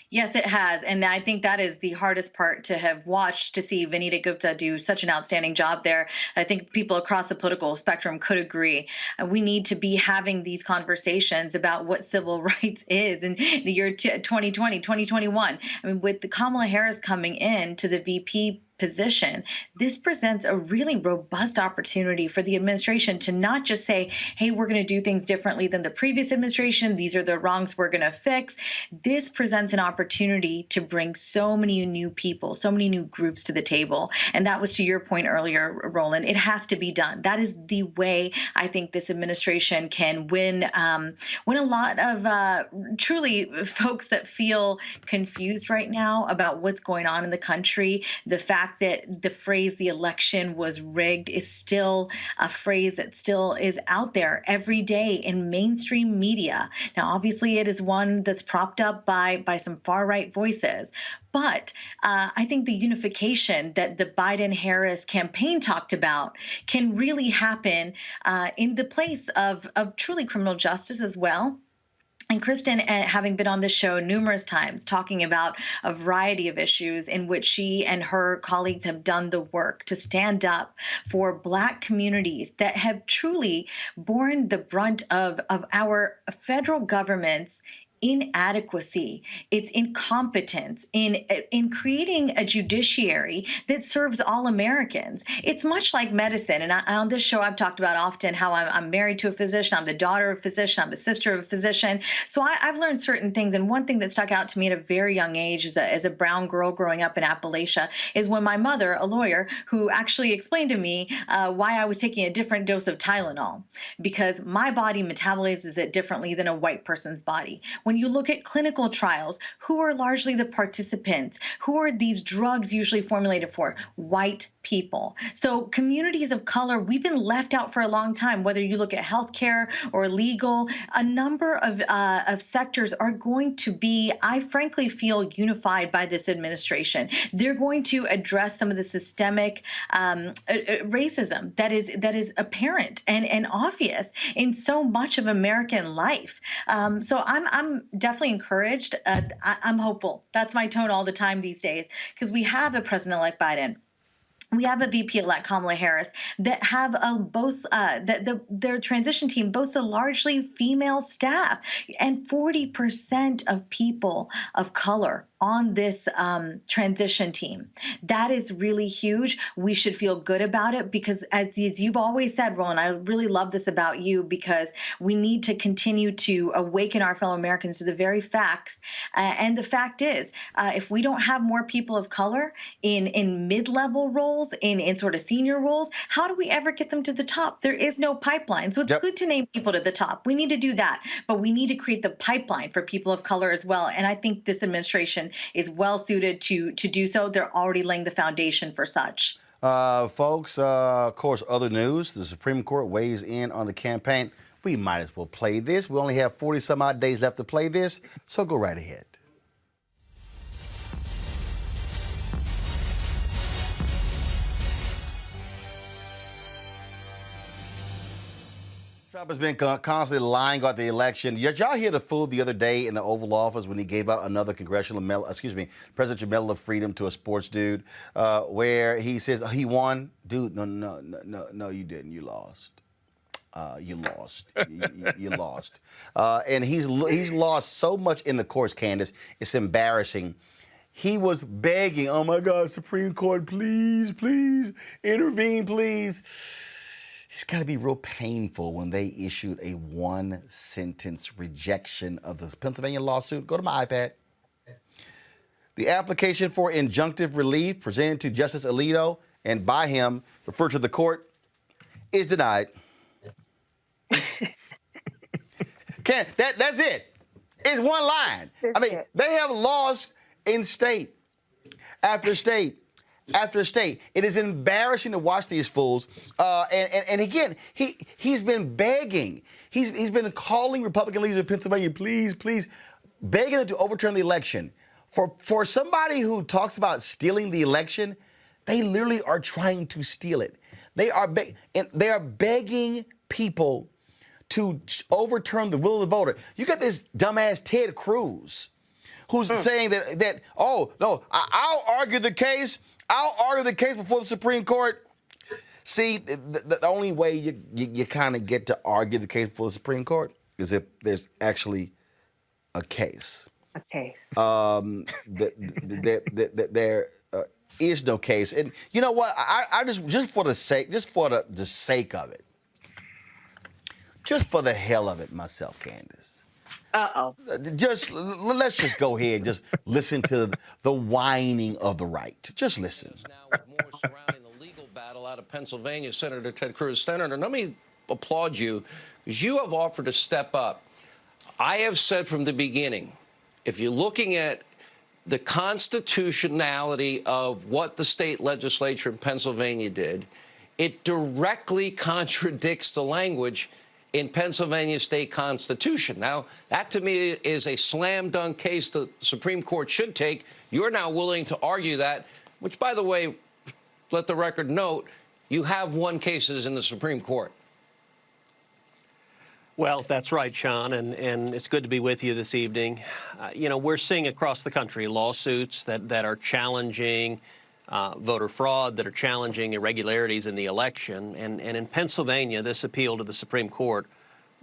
Yes, it has. And I think that is the hardest part to have watched, to see Vanita Gupta do such an outstanding job there. I think people across the political spectrum could agree. We need to be having these conversations about what civil rights is in the year 2020, 2021. I mean, with the Kamala Harris coming in to the VP position, this presents a really robust opportunity for the administration to not just say, hey, we're going to do things differently than the previous administration. These are the wrongs we're going to fix. This presents an opportunity to bring so many new people, so many new groups to the table. And that was to your point earlier, Roland. It has to be done. That is the way I think this administration can win a lot of truly folks that feel confused right now about what's going on in the country. The fact that the phrase "the election was rigged" is still a phrase that still is out there every day in mainstream media. Now, obviously, it is one that's propped up by some far-right voices. But I think the unification that the Biden-Harris campaign talked about can really happen in the place of truly criminal justice as well. And Kristen, having been on this show numerous times, talking about a variety of issues in which she and her colleagues have done the work to stand up for Black communities that have truly borne the brunt of our federal government's inadequacy, its incompetence in creating a judiciary that serves all Americans. It's much like medicine. And on this show, I've talked about often how I'm married to a physician, I'm the daughter of a physician, I'm the sister of a physician. So I've learned certain things. And one thing that stuck out to me at a very young age as a brown girl growing up in Appalachia is when my mother, a lawyer, who actually explained to me why I was taking a different dose of Tylenol, because my body metabolizes it differently than a white person's body. When you look at clinical trials, who are largely the participants? Who are these drugs usually formulated for? White people. So communities of color, we've been left out for a long time, whether you look at healthcare or legal. A number of sectors are going to be, I frankly feel, unified by this administration. They're going to address some of the systemic racism that is apparent and obvious in so much of American life. So I'm definitely encouraged. I'm hopeful. That's my tone all the time these days, because we have a President-elect Biden. We have a VP-elect Kamala Harris that have their transition team boasts a largely female staff, and 40% of people of color on this transition team. That is really huge. We should feel good about it because, as you've always said, Roland, I really love this about you, because we need to continue to awaken our fellow Americans to the very facts. And the fact is, if we don't have more people of color in mid-level roles, in sort of senior roles, how do we ever get them to the top? There is no pipeline. So it's good to name people to the top. We need to do that, but we need to create the pipeline for people of color as well. And I think this administration is well suited to do so. They're already laying the foundation for such. Folks, of course, other news. The Supreme Court weighs in on the campaign. We might as well play this. We only have 40 some odd days left to play this, so go right ahead. Trump has been constantly lying about the election. Did y'all hear the fool the other day in the Oval Office when he gave out another presidential Medal of Freedom to a sports dude, where he says he won? Dude, no, you didn't. You lost. You lost. You lost. And he's lost so much in the courts, Candace. It's embarrassing. He was begging, oh my God, Supreme Court, please, please, intervene, please. It's got to be real painful when they issued a one-sentence rejection of this Pennsylvania lawsuit. Go to my iPad. The application for injunctive relief presented to Justice Alito and by him, referred to the court, is denied. That's it. It's one line. I mean, they have lost in state after state after state. It is embarrassing to watch these fools. And again, he's been begging. He's been calling Republican leaders in Pennsylvania, please, please, begging them to overturn the election. For somebody who talks about stealing the election, they literally are trying to steal it. They are begging people to overturn the will of the voter. You got this dumbass Ted Cruz who's saying that oh, no, I'll argue the case. I'll argue the case before the Supreme Court. See, the only way you kind of get to argue the case before the Supreme Court is if there's actually a case. A case. There is no case, and you know what? I just for the sake of it, just for the hell of it, myself, Candace. Let's just go ahead and just listen to the whining of the right. Just listen. Now, with more surrounding the legal battle out of Pennsylvania, Senator Ted Cruz. Senator, let me applaud you, because you have offered to step up. I have said from the beginning, if you're looking at the constitutionality of what the state legislature in Pennsylvania did, it directly contradicts the language in Pennsylvania state constitution. Now, that to me is a slam dunk case the Supreme Court should take. You're now willing to argue that, which, by the way, let the record note, you have won cases in the Supreme Court. Well, that's right, Sean, and it's good to be with you this evening. We're seeing across the country lawsuits that are challenging voter fraud, that are challenging irregularities in the election. And in Pennsylvania, this appeal to the Supreme Court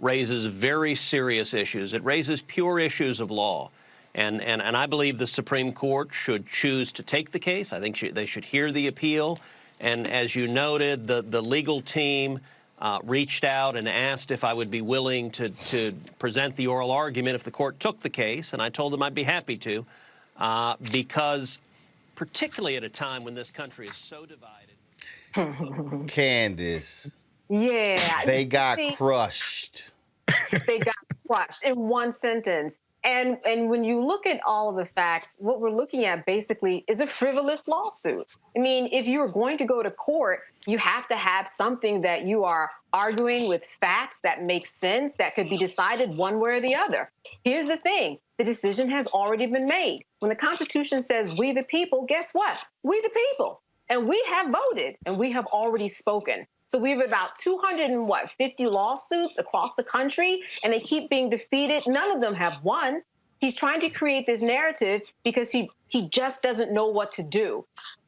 raises very serious issues. It raises pure issues of law. And I believe the Supreme Court should choose to take the case. I think they should hear the appeal. And as you noted, the legal team reached out and asked if I would be willing to present the oral argument if the court took the case, and I told them I'd be happy to, because particularly at a time when this country is so divided. Candace. Yeah. They got crushed. They got crushed in one sentence. And when you look at all of the facts, what we're looking at basically is a frivolous lawsuit. I mean, if you're going to go to court, you have to have something that you are arguing with facts that make sense, that could be decided one way or the other. Here's the thing. The decision has already been made. When the Constitution says we the people, guess what? We the people. And we have voted, and we have already spoken. So we have about 250 lawsuits across the country, and they keep being defeated. None of them have won. He's trying to create this narrative because he just doesn't know what to do.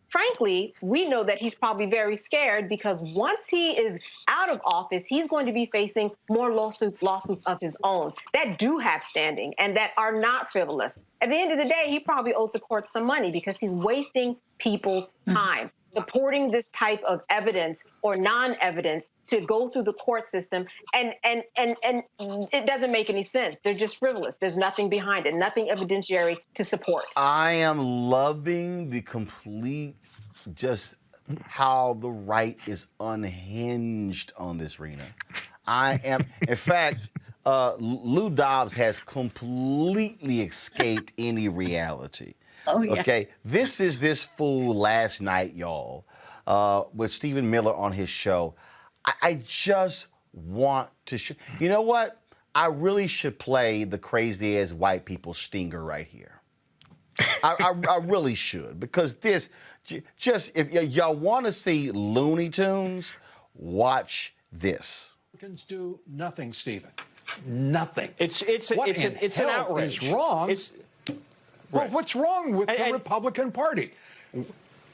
Frankly, we know that he's probably very scared because once he is out of office, he's going to be facing more lawsuits of his own that do have standing and that are not frivolous. At the end of the day, he probably owes the court some money because he's wasting people's time. Supporting this type of evidence or non-evidence to go through the court system, and it doesn't make any sense. They're just frivolous. There's nothing behind it, nothing evidentiary to support. I am loving the complete, just how the right is unhinged on this, Rena. I am, in fact, Lou Dobbs has completely escaped any reality. Oh, yeah. Okay, this is this fool last night, y'all, with Stephen Miller on his show. I just want to, you know what? I really should play the crazy ass white people stinger right here. I really should, because this, just, if y'all want to see Looney Tunes, watch this. Americans do nothing, Stephen. Nothing. It's an outrage. Is wrong? Well, Right. what's wrong with the Republican Party?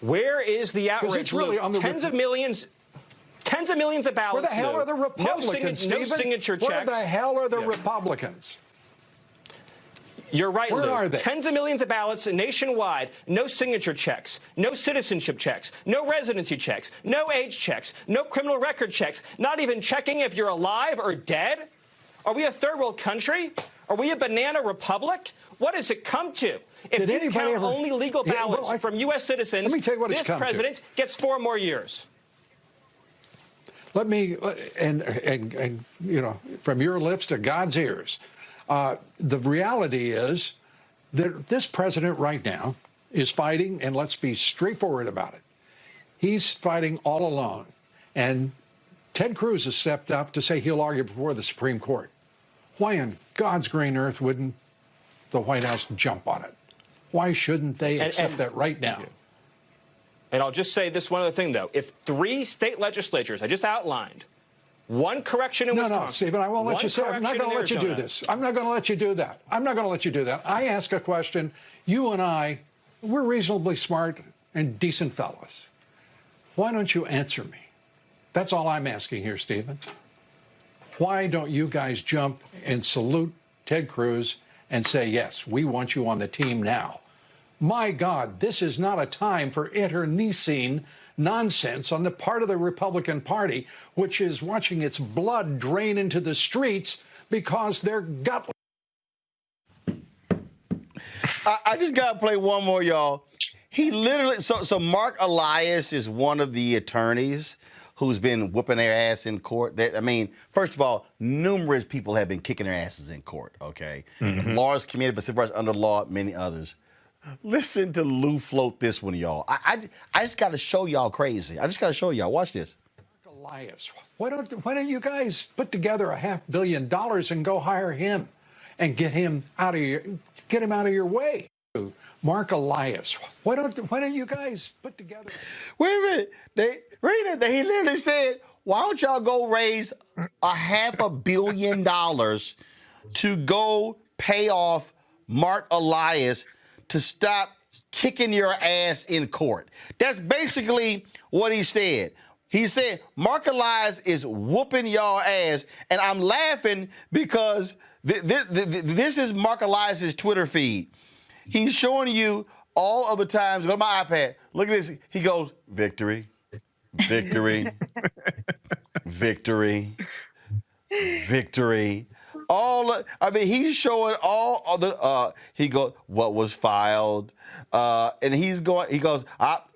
Where is the outrage? It's really on the tens of millions of ballots. Where the hell are the Republicans, No signature checks. Where the hell are the Republicans? You're right, Where Lou. are they? Tens of millions of ballots nationwide, no signature checks, no citizenship checks, no residency checks, no age checks, no criminal record checks, not even checking if you're alive or dead? Are we a third world country? Are we a banana republic? What does it come to? If you count only legal ballots from U.S. citizens, let me tell you what this it's come president gets 4 more years. Let me, and you know, from your lips to God's ears, the reality is that this president right now is fighting, and let's be straightforward about it. He's fighting all alone. And Ted Cruz has stepped up to say he'll argue before the Supreme Court. Why in God's green earth wouldn't the White House jump on it? Why shouldn't they accept that right now? And I'll just say this one other thing, though. If 3 state legislatures I just outlined, one correction in Wisconsin. No, Stephen, I won't let you say. I'm not going to let you do this. I'm not going to let you do that. I'm not going to let you do that. I ask a question. You and I, we're reasonably smart and decent fellows. Why don't you answer me? That's all I'm asking here, Stephen. Why don't you guys jump and salute Ted Cruz and say, yes, we want you on the team now? My God, this is not a time for internecine nonsense on the part of the Republican Party, which is watching its blood drain into the streets because they're gutless. I just got to play one more, y'all. He literally, so Mark Elias is one of the attorneys who's been whooping their ass in court. I mean, first of all, numerous people have been kicking their asses in court, okay? Mm-hmm. Lawyers Committee for Civil Rights Under Law, many others. Listen to Lou float this one, y'all. I just got to show y'all crazy. I just got to show y'all. Watch this. Mark Elias, why don't you guys put together $500 million and go hire him and get him out of your way? Mark Elias. Why don't you guys put together? Wait a minute. He literally said, why don't y'all go raise $500 million to go pay off Mark Elias to stop kicking your ass in court. That's basically what he said. He said, Mark Elias is whooping y'all ass, and I'm laughing because this is Mark Elias' Twitter feed. He's showing you all of the times. Go to my iPad. Look at this. He goes, victory, victory, victory, victory. He's showing all of the, he goes, what was filed? And he goes,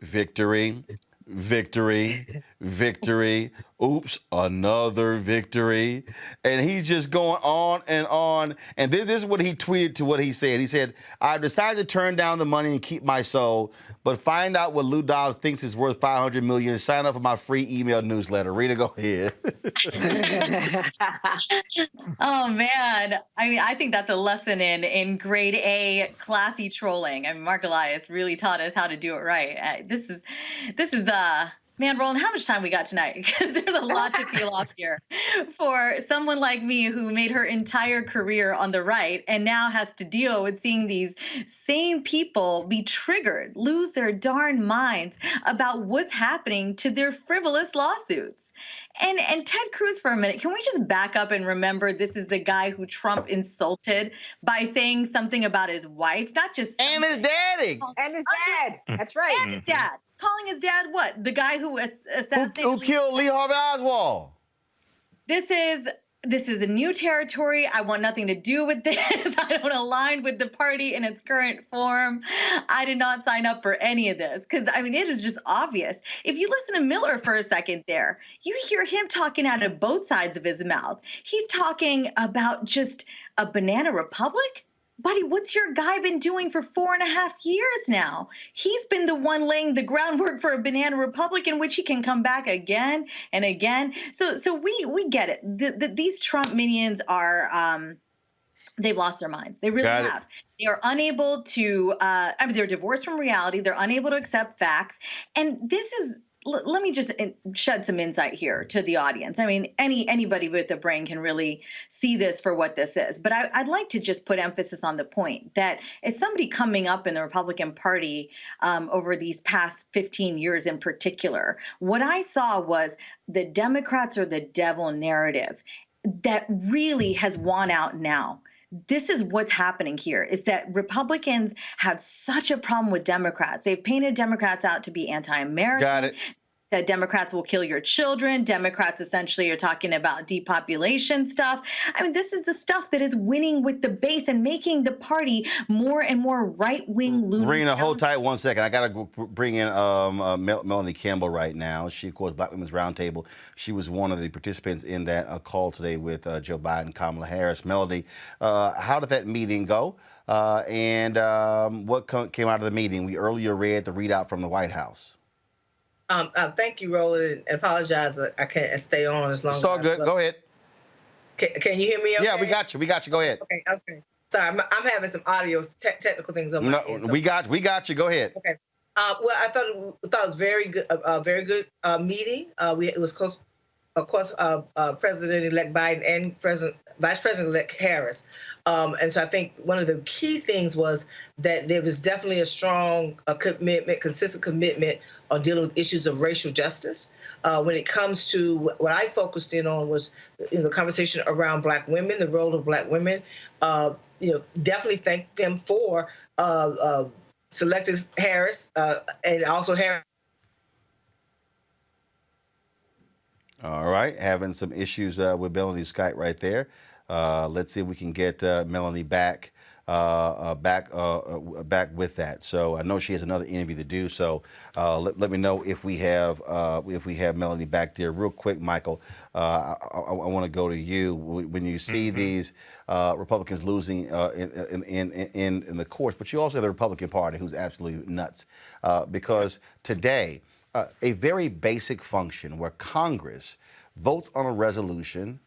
victory, victory, victory. Oops, another victory. And he's just going on. And this is what he tweeted to what he said. He said, I've decided to turn down the money and keep my soul, but find out what Lou Dobbs thinks is worth $500 million and sign up for my free email newsletter. Rita, go ahead. Oh, man. I mean, I think that's a lesson in grade A classy trolling. I mean, Mark Elias really taught us how to do it right. This is man, Roland, how much time we got tonight? Because there's a lot to peel off here for someone like me who made her entire career on the right and now has to deal with seeing these same people be triggered, lose their darn minds about what's happening to their frivolous lawsuits. And Ted Cruz, for a minute, can we just back up and remember this is the guy who Trump insulted by saying something about his wife, not just and his daddy. And his dad. That's right. And his dad. Calling his dad what? The guy who assassinated who killed Lee Harvey Oswald. This is a new territory. I want nothing to do with this. I don't align with the party in its current form. I did not sign up for any of this because, I mean, it is just obvious. If you listen to Miller for a second there, you hear him talking out of both sides of his mouth. He's talking about just a banana republic. Buddy, what's your guy been doing for 4.5 years now? He's been the one laying the groundwork for a banana republic in which he can come back again and again. So we get it. These Trump minions are they've lost their minds. They really have. They are unable to they're divorced from reality. They're unable to accept facts. And this is let me just shed some insight here to the audience. I mean, anybody with a brain can really see this for what this is. But I'd like to just put emphasis on the point that as somebody coming up in the Republican Party over these past 15 years in particular, what I saw was the Democrats are the devil narrative that really has won out now. This is what's happening here is that Republicans have such a problem with Democrats. They've painted Democrats out to be anti-American. Got it. That Democrats will kill your children. Democrats essentially are talking about depopulation stuff. I mean, this is the stuff that is winning with the base and making the party more and more right-wing loony. Rena, hold tight 1 second. I got to bring in Melanie Campbell right now. She, of course, Black Women's Roundtable. She was one of the participants in that call today with Joe Biden, Kamala Harris. Melody, how did that meeting go? And what came out of the meeting? We earlier read the readout from the White House. Thank you, Roland. I apologize. I can't stay on as long. It's all good. Go ahead. Can you hear me? Okay? Yeah, we got you. We got you. Go ahead. Okay. Sorry, I'm having some audio technical things on my end. So. We got you. Go ahead. Okay. Well, I thought it was very good. A very good meeting. It was close. Of course, President-elect Biden and Vice President-elect Harris. And so I think one of the key things was that there was definitely a strong consistent commitment on dealing with issues of racial justice. When it comes to what I focused in on was the conversation around Black women, the role of Black women. Definitely thank them for selecting Harris and also Harris. All right, having some issues with Melanie's Skype right there. Let's see if we can get Melanie back with that. So I know she has another interview to do. So let me know if we have Melanie back there. Real quick, Michael, I want to go to you. When you see these Republicans losing in the courts, but you also have the Republican Party who's absolutely nuts because today. A very basic function where Congress votes on a resolution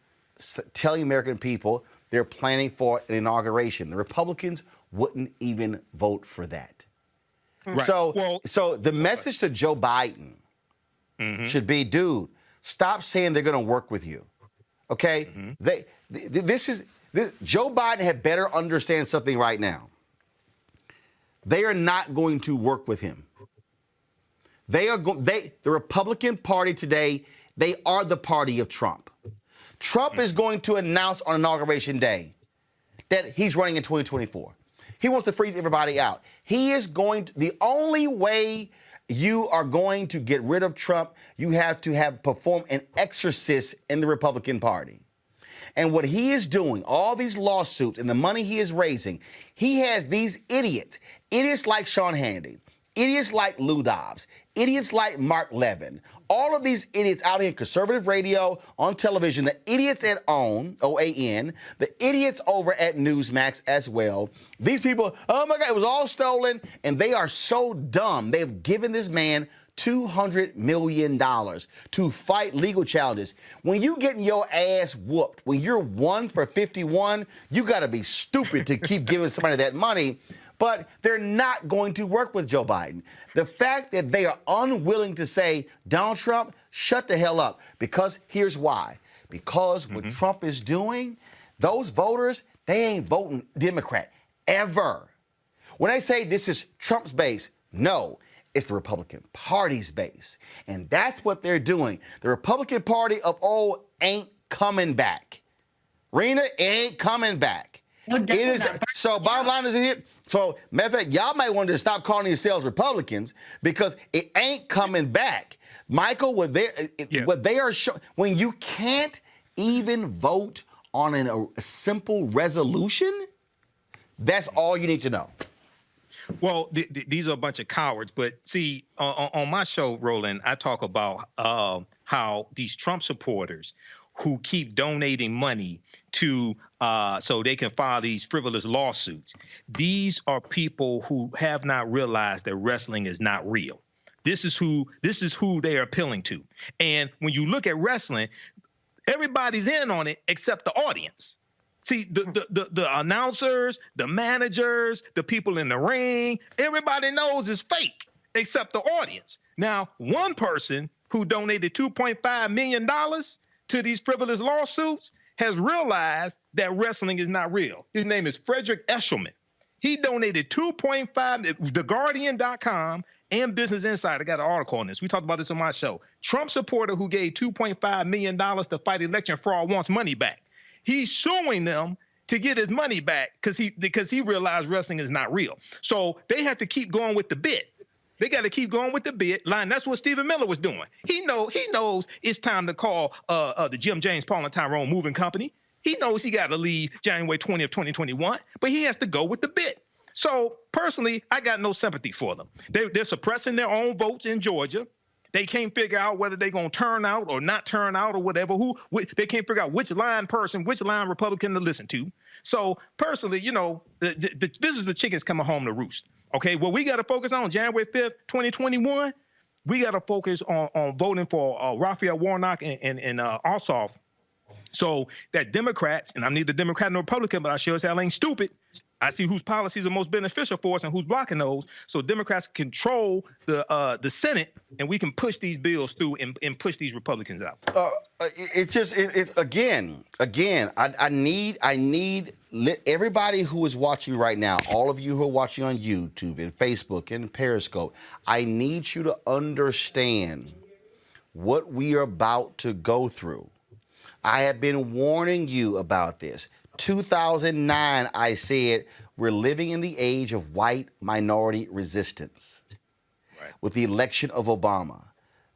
telling American people they're planning for an inauguration. The Republicans wouldn't even vote for that. Right. So the message to Joe Biden should be, dude, stop saying they're going to work with you. Okay? Joe Biden had better understand something right now. They are not going to work with him. The Republican Party today, they are the party of Trump. Trump is going to announce on Inauguration Day that he's running in 2024. He wants to freeze everybody out. He is going to, the only way you are going to get rid of Trump, you have to perform an exorcist in the Republican Party. And what he is doing, all these lawsuits and the money he is raising, he has these idiots like Sean Hannity, idiots like Lou Dobbs, idiots like Mark Levin, all of these idiots out here in conservative radio, on television, the idiots at OAN, the idiots over at Newsmax as well. These people, oh my God, it was all stolen, and they are so dumb. They have given this man $200 million to fight legal challenges. When you getting your ass whooped, when you're 1 for 51, you got to be stupid to keep giving somebody that money. But they're not going to work with Joe Biden. The fact that they are unwilling to say, Donald Trump, shut the hell up. Because here's why. Because what Trump is doing, those voters, they ain't voting Democrat ever. When they say this is Trump's base, no, it's the Republican Party's base. And that's what they're doing. The Republican Party of old ain't coming back. Rena, ain't coming back. No, It is, so bottom line is here. So, matter of fact, y'all might want to stop calling yourselves Republicans because it ain't coming back. Michael, what they are showing, when you can't even vote on a simple resolution, that's all you need to know. Well, these are a bunch of cowards. But see, on my show, Roland, I talk about how these Trump supporters who keep donating money to so they can file these frivolous lawsuits. These are people who have not realized that wrestling is not real. This is who they are appealing to. And when you look at wrestling, everybody's in on it except the audience. See, the announcers, the managers, the people in the ring, everybody knows it's fake except the audience. Now, one person who donated $2.5 million to these frivolous lawsuits has realized that wrestling is not real. His name is Frederick Eshelman. He donated $2.5, TheGuardian.com and Business Insider got an article on this. We talked about this on my show. Trump supporter who gave $2.5 million to fight election fraud wants money back. He's suing them to get his money back because he realized wrestling is not real. So they have to keep going with the bit. They got to keep going with the bid line. That's what Stephen Miller was doing. He knows it's time to call the Jim James, Paul and Tyrone Moving Company. He knows he got to leave January 20th, 2021, but he has to go with the bid. So personally, I got no sympathy for them. They're suppressing their own votes in Georgia. They can't figure out whether they're going to turn out or not turn out or whatever. They can't figure out which line Republican to listen to. So personally, this is the chickens coming home to roost. Okay, what we got to focus on January 5th, 2021, we got to focus on voting for Raphael Warnock and Ossoff. So that Democrats, and I'm neither Democrat nor Republican, but I sure as hell ain't stupid. I see whose policies are most beneficial for us and who's blocking those. So Democrats control the Senate, and we can push these bills through and push these Republicans out. I need everybody who is watching right now, all of you who are watching on YouTube and Facebook and Periscope, I need you to understand what we are about to go through. I have been warning you about this. 2009, I said, we're living in the age of white minority resistance. Right. With the election of Obama.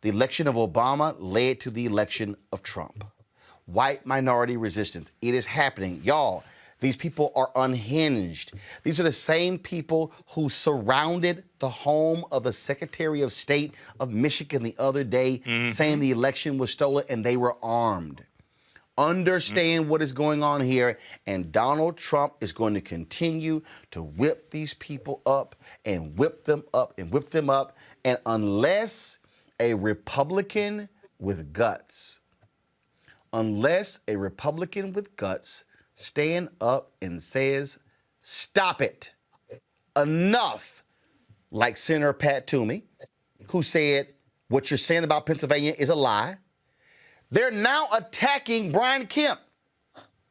The election of Obama led to the election of Trump. White minority resistance. It is happening. Y'all, these people are unhinged. These are the same people who surrounded the home of the Secretary of State of Michigan the other day, saying the election was stolen, and they were armed. Understand what is going on here, and Donald Trump is going to continue to whip these people up and whip them up and whip them up. And unless a Republican with guts stand up and says, stop it, enough, like Senator Pat Toomey, who said what you're saying about Pennsylvania is a lie. They're now attacking Brian Kemp.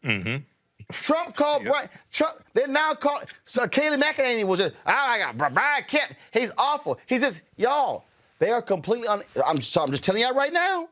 Mm-hmm. Trump called Brian. Trump. They're now calling. So Kayleigh McEnany was just, oh my God, Brian Kemp. He's awful. He says, y'all, they are completely. I'm just telling y'all right now.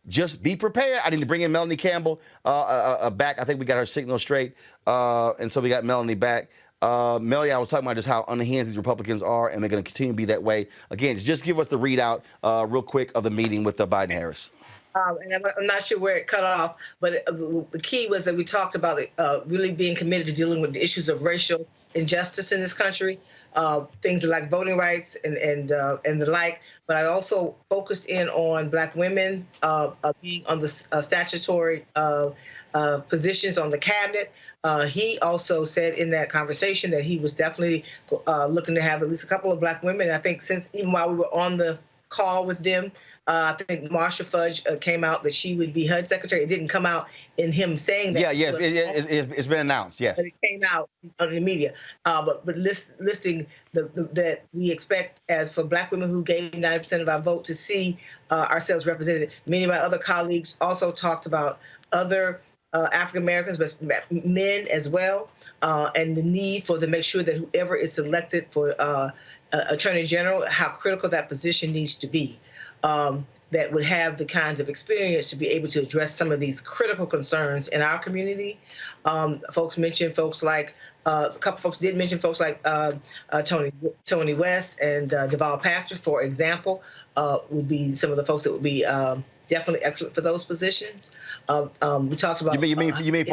Just be prepared. I need to bring in Melanie Campbell back. I think we got her signal straight, and so we got Melanie back. Melanie, I was talking about just how unhinged these Republicans are, and they're going to continue to be that way. Again, just give us the readout real quick of the meeting with Biden-Harris. And I'm not sure where it cut off, but the key was that we talked about really being committed to dealing with the issues of racial injustice in this country, things like voting rights and the like. But I also focused in on Black women being on the statutory positions on the cabinet. He also said in that conversation that he was definitely looking to have at least a couple of Black women. I think since even while we were on the call with them, I think Marsha Fudge came out that she would be HUD secretary. It didn't come out in him saying that. Yeah, yes, it's been announced, yes. But it came out on the media. But listing that we expect as for Black women who gave 90% of our vote to see ourselves represented. Many of my other colleagues also talked about other African Americans, but men as well, and the need for to make sure that whoever is selected for Attorney General, how critical that position needs to be. That would have the kinds of experience to be able to address some of these critical concerns in our community. Folks mentioned folks like, a couple folks did mention folks like Tony West and Deval Patrick, for example, would be some of the folks that would be definitely excellent for those positions. We talked about. You mean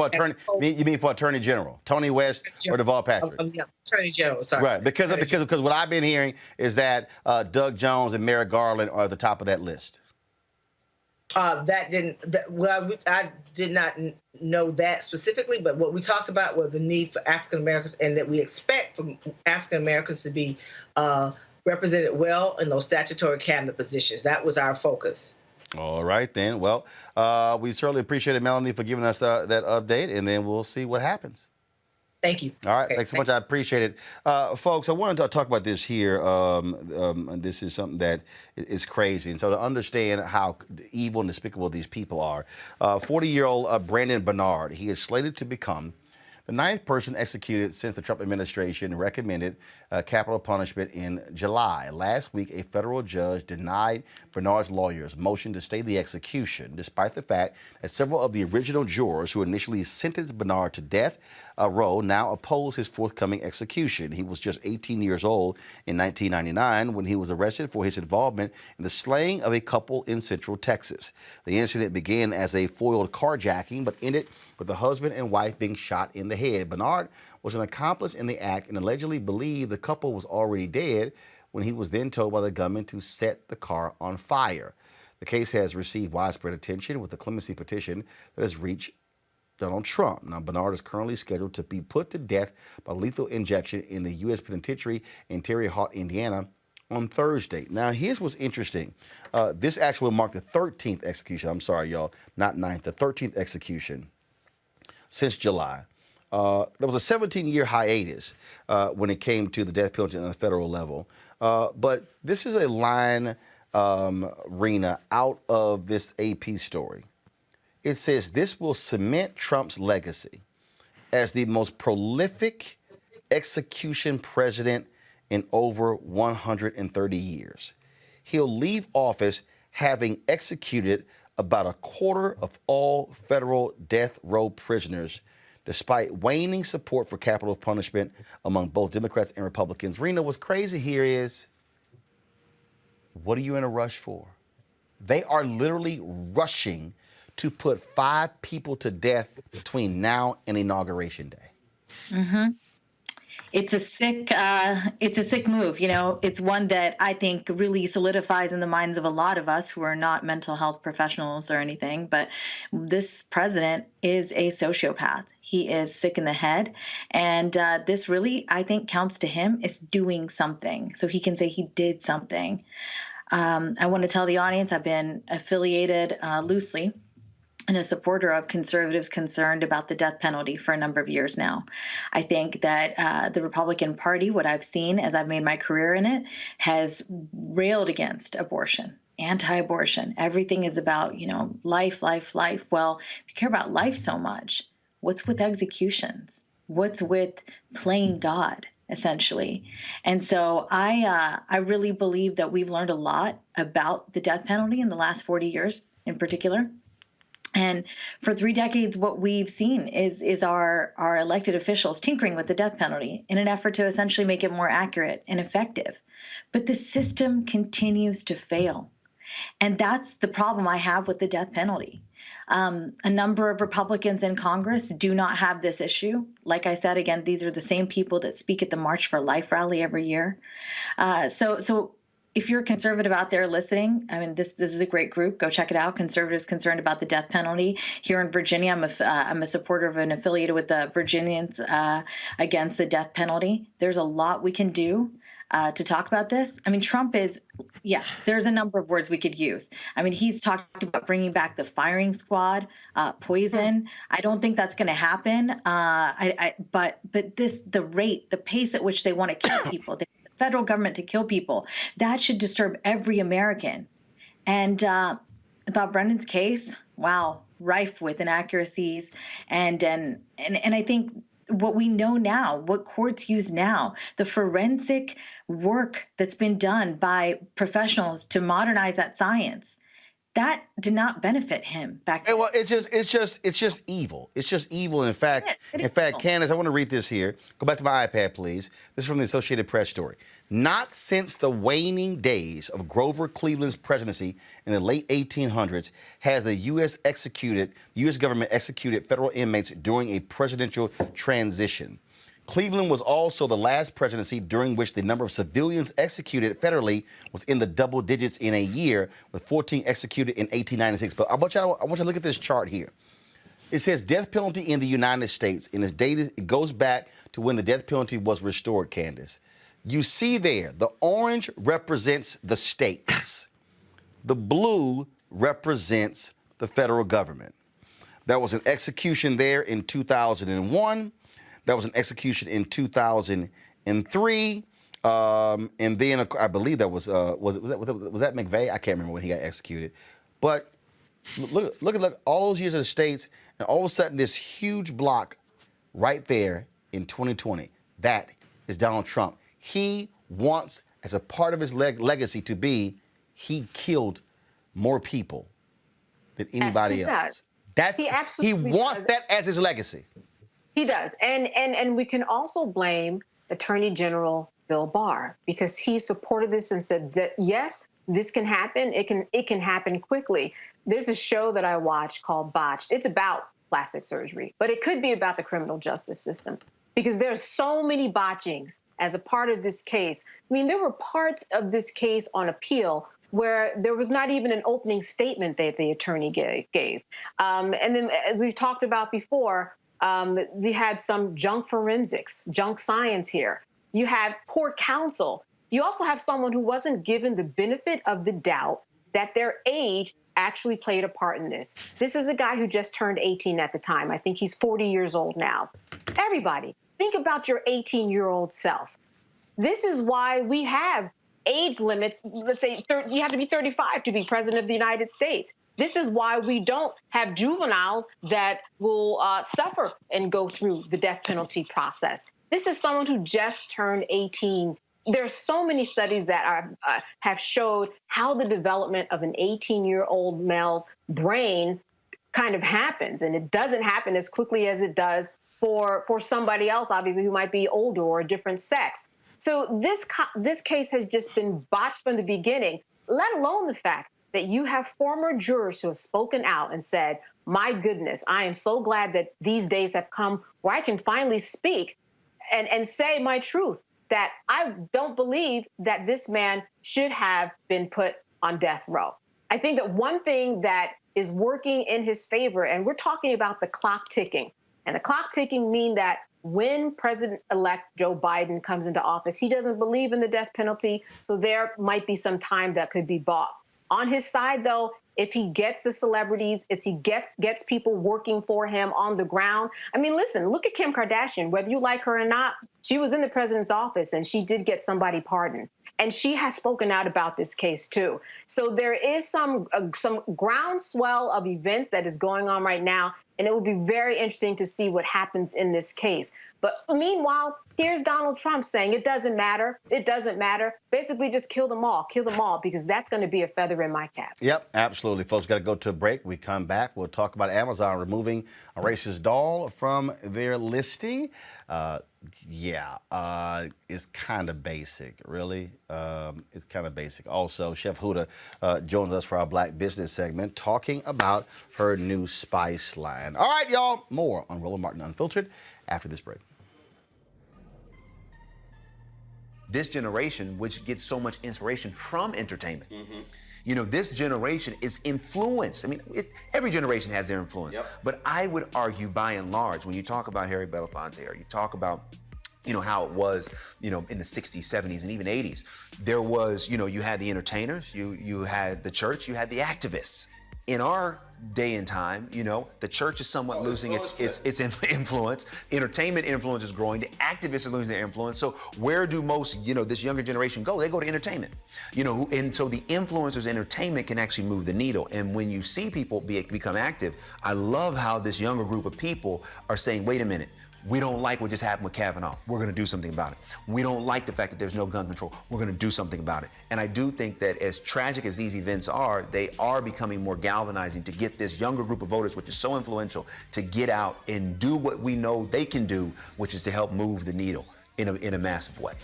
for Attorney General, Tony West or Deval Patrick? Yeah, Attorney General. Sorry. Right, because what I've been hearing is that Doug Jones and Merrick Garland are at the top of that list. I did not know that specifically, but what we talked about was the need for African Americans, and that we expect from African Americans to be represented well in those statutory cabinet positions. That was our focus. All right, then. Well, we certainly appreciate it, Melanie, for giving us that update, and then we'll see what happens. Thank you. All right, okay, thanks so much. I appreciate it. Folks, I wanted to talk about this here. This is something that is crazy. And so to understand how evil and despicable these people are, 40-year-old Brandon Bernard, he is slated to become the 9th person executed since the Trump administration recommended capital punishment in July. Last week, a federal judge denied Bernard's lawyers' motion to stay the execution, despite the fact that several of the original jurors who initially sentenced Bernard to death row now oppose his forthcoming execution. He was just 18 years old in 1999 when he was arrested for his involvement in the slaying of a couple in Central Texas. The incident began as a foiled carjacking, but ended with the husband and wife being shot in the head. Bernard was an accomplice in the act and allegedly believed the couple was already dead when he was then told by the gunman to set the car on fire. The case has received widespread attention with the clemency petition that has reached Donald Trump. Now, Bernard is currently scheduled to be put to death by lethal injection in the U.S. Penitentiary in Terre Haute, Indiana, on Thursday. Now, here's what's interesting. This actually will mark the 13th execution. I'm sorry, y'all, not 9th, the 13th execution since July. There was a 17-year hiatus when it came to the death penalty on the federal level. But this is a line, Rena, out of this AP story. It says this will cement Trump's legacy as the most prolific execution president in over 130 years. He'll leave office having executed about a quarter of all federal death row prisoners, despite waning support for capital punishment among both Democrats and Republicans. Rena, what's crazy here is, what are you in a rush for? They are literally rushing to put 5 people to death between now and Inauguration Day. Mm-hmm. It's a sick move. You know, it's one that I think really solidifies in the minds of a lot of us who are not mental health professionals or anything. But this president is a sociopath. He is sick in the head. And this really, I think, counts to him as doing something. So he can say he did something. I want to tell the audience I've been affiliated loosely and a supporter of conservatives concerned about the death penalty for a number of years now. I think that the Republican Party, what I've seen as I've made my career in it, has railed against abortion, anti-abortion. Everything is about, life, life, life. Well, if you care about life so much, what's with executions? What's with playing God, essentially? And so I really believe that we've learned a lot about the death penalty in the last 40 years in particular. And for 3 decades, what we've seen is our elected officials tinkering with the death penalty in an effort to essentially make it more accurate and effective. But the system continues to fail. And that's the problem I have with the death penalty. A number of Republicans in Congress do not have this issue. Like I said, again, these are the same people that speak at the March for Life rally every year. So if you're a conservative out there listening, I mean, this is a great group. Go check it out. Conservatives Concerned About the Death Penalty. Here in Virginia, I'm a supporter of and affiliated with the Virginians Against the Death Penalty. There's a lot we can do to talk about this. I mean, Trump is, there's a number of words we could use. I mean, he's talked about bringing back the firing squad, poison. I don't think that's going to happen. But the pace at which they want to kill people, the federal government to kill people, that should disturb every American. And about Brendan's case, wow, rife with inaccuracies. And I think what we know now, what courts use now, the forensic work that's been done by professionals to modernize that science, that did not benefit him back then. Well, it's just evil. It's just evil. In fact, Candace, I want to read this here. Go back to my iPad, please. This is from the Associated Press story. Not since the waning days of Grover Cleveland's presidency in the late 1800s has the U.S. government executed federal inmates during a presidential transition. Cleveland was also the last presidency during which the number of civilians executed federally was in the double digits in a year, with 14 executed in 1896. But I want you to look at this chart here. It says death penalty in the United States, and it goes back to when the death penalty was restored, Candace. You see there, the orange represents the states. The blue represents the federal government. There was an execution there in 2001. There was an execution in 2003, and then I believe that was that McVeigh? I can't remember when he got executed. But look all those years of the states, and all of a sudden this huge block right there in 2020. That is Donald Trump. He wants, as a part of his legacy, to be he killed more people than anybody else. He wants that as his legacy. He does. And we can also blame Attorney General Bill Barr, because he supported this and said that, yes, this can happen. It can happen quickly. There's a show that I watch called Botched. It's about plastic surgery, but it could be about the criminal justice system, because there are so many botchings as a part of this case. I mean, there were parts of this case on appeal where there was not even an opening statement that the attorney gave. And then, as we've talked about before, we had some junk forensics, junk science here. You have poor counsel. You also have someone who wasn't given the benefit of the doubt that their age actually played a part in this. This is a guy who just turned 18 at the time. I think he's 40 years old now. Everybody, think about your 18-year-old self. This is why we have age limits. Let's say you have to be 35 to be president of the United States. This is why we don't have juveniles that will suffer and go through the death penalty process. This is someone who just turned 18. There are so many studies that have showed how the development of an 18-year-old male's brain kind of happens, and it doesn't happen as quickly as it does for somebody else, obviously, who might be older or a different sex. So this case has just been botched from the beginning, let alone the fact that you have former jurors who have spoken out and said, my goodness, I am so glad that these days have come where I can finally speak and say my truth, that I don't believe that this man should have been put on death row. I think that one thing that is working in his favor, and we're talking about the clock ticking, and the clock ticking mean that when President-elect Joe Biden comes into office, he doesn't believe in the death penalty, so there might be some time that could be bought. On his side, though, if he gets the celebrities, if he gets people working for him on the ground. I mean, listen, look at Kim Kardashian. Whether you like her or not, she was in the president's office and she did get somebody pardoned. And she has spoken out about this case, too. So there is some groundswell of events that is going on right now. And it will be very interesting to see what happens in this case. But meanwhile, here's Donald Trump saying it doesn't matter. It doesn't matter. Basically, just kill them all, because that's going to be a feather in my cap. Yep, absolutely. Folks, got to go to a break. We come back. We'll talk about Amazon removing a racist doll from their listing. It's kind of basic, really. It's kind of basic. Also, Chef Huda joins us for our Black Business segment, talking about her new spice line. All right, y'all, more on Roland Martin Unfiltered after this break. This generation, which gets so much inspiration from entertainment. You know, this generation is influenced. I mean, every generation has their influence. But I would argue, by and large, when you talk about Harry Belafonte, or you talk about, you know, how it was, you know, in the 60s, 70s, and even 80s, there was, you know, you had the entertainers, you had the church, you had the activists. In our day and time, you know, the church is somewhat losing its influence. Entertainment influence is growing. The activists are losing their influence. So where do most, you know, this younger generation go? They go to entertainment. You know, and so the influencers' entertainment can actually move the needle. And when you see people become active, I love how this younger group of people are saying, wait a minute, we don't like what just happened with Kavanaugh. We're going to do something about it. We don't like the fact that there's no gun control. We're going to do something about it. And I do think that as tragic as these events are, they are becoming more galvanizing to get this younger group of voters, which is so influential, to get out and do what we know they can do, which is to help move the needle in a massive way.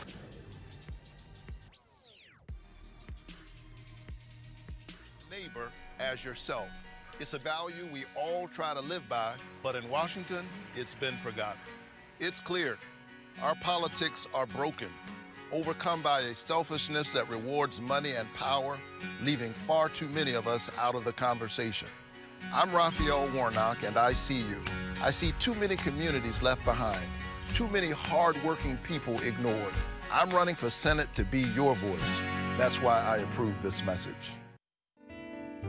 Neighbor as yourself. It's a value we all try to live by, but in Washington, it's been forgotten. It's clear our politics are broken, overcome by a selfishness that rewards money and power, leaving far too many of us out of the conversation. I'm Raphael Warnock, and I see you. I see too many communities left behind, too many hardworking people ignored. I'm running for Senate to be your voice. That's why I approve this message.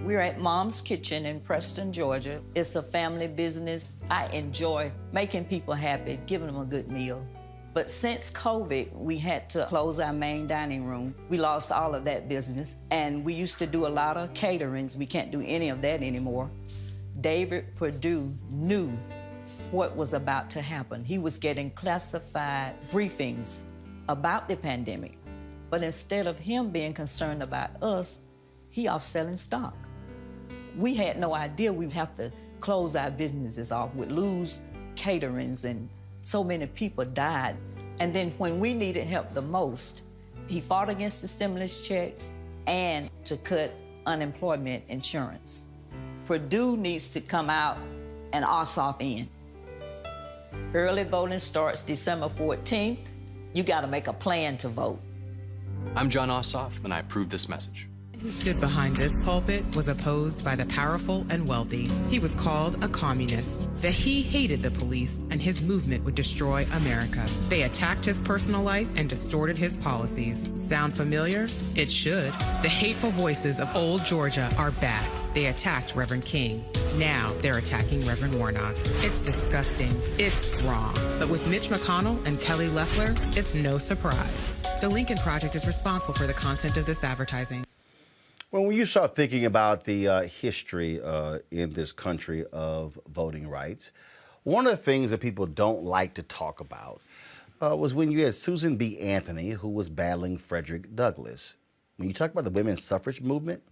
We're at Mom's Kitchen in Preston, Georgia. It's a family business. I enjoy making people happy, giving them a good meal. But since COVID, we had to close our main dining room. We lost all of that business, and we used to do a lot of caterings. We can't do any of that anymore. David Perdue knew what was about to happen. He was getting classified briefings about the pandemic. But instead of him being concerned about us, he off selling stock. We had no idea we'd have to close our businesses off. We'd lose caterings, and so many people died. And then when we needed help the most, he fought against the stimulus checks and to cut unemployment insurance. Perdue needs to come out and Ossoff in. Early voting starts December 14th. You gotta make a plan to vote. I'm John Ossoff, and I approve this message. Who stood behind this pulpit was opposed by the powerful and wealthy. He was called a communist, that he hated the police and his movement would destroy America. They attacked his personal life and distorted his policies. Sound familiar? It should. The hateful voices of old Georgia are back. They attacked Reverend King. Now they're attacking Reverend Warnock. It's disgusting. It's wrong. But with Mitch McConnell and Kelly Loeffler, it's no surprise. The Lincoln Project is responsible for the content of this advertising. Well, when you start thinking about the history in this country of voting rights, one of the things that people don't like to talk about was when you had Susan B. Anthony, who was battling Frederick Douglass. When you talk about the women's suffrage movement,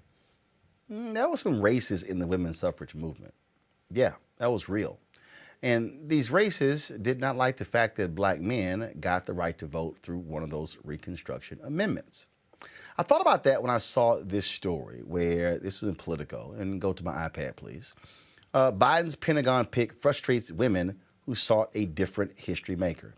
there was some races in the women's suffrage movement. Yeah, that was real. And these races did not like the fact that black men got the right to vote through one of those Reconstruction amendments. I thought about that when I saw this story where, this was in Politico, and go to my iPad, please. Biden's Pentagon pick frustrates women who sought a different history maker.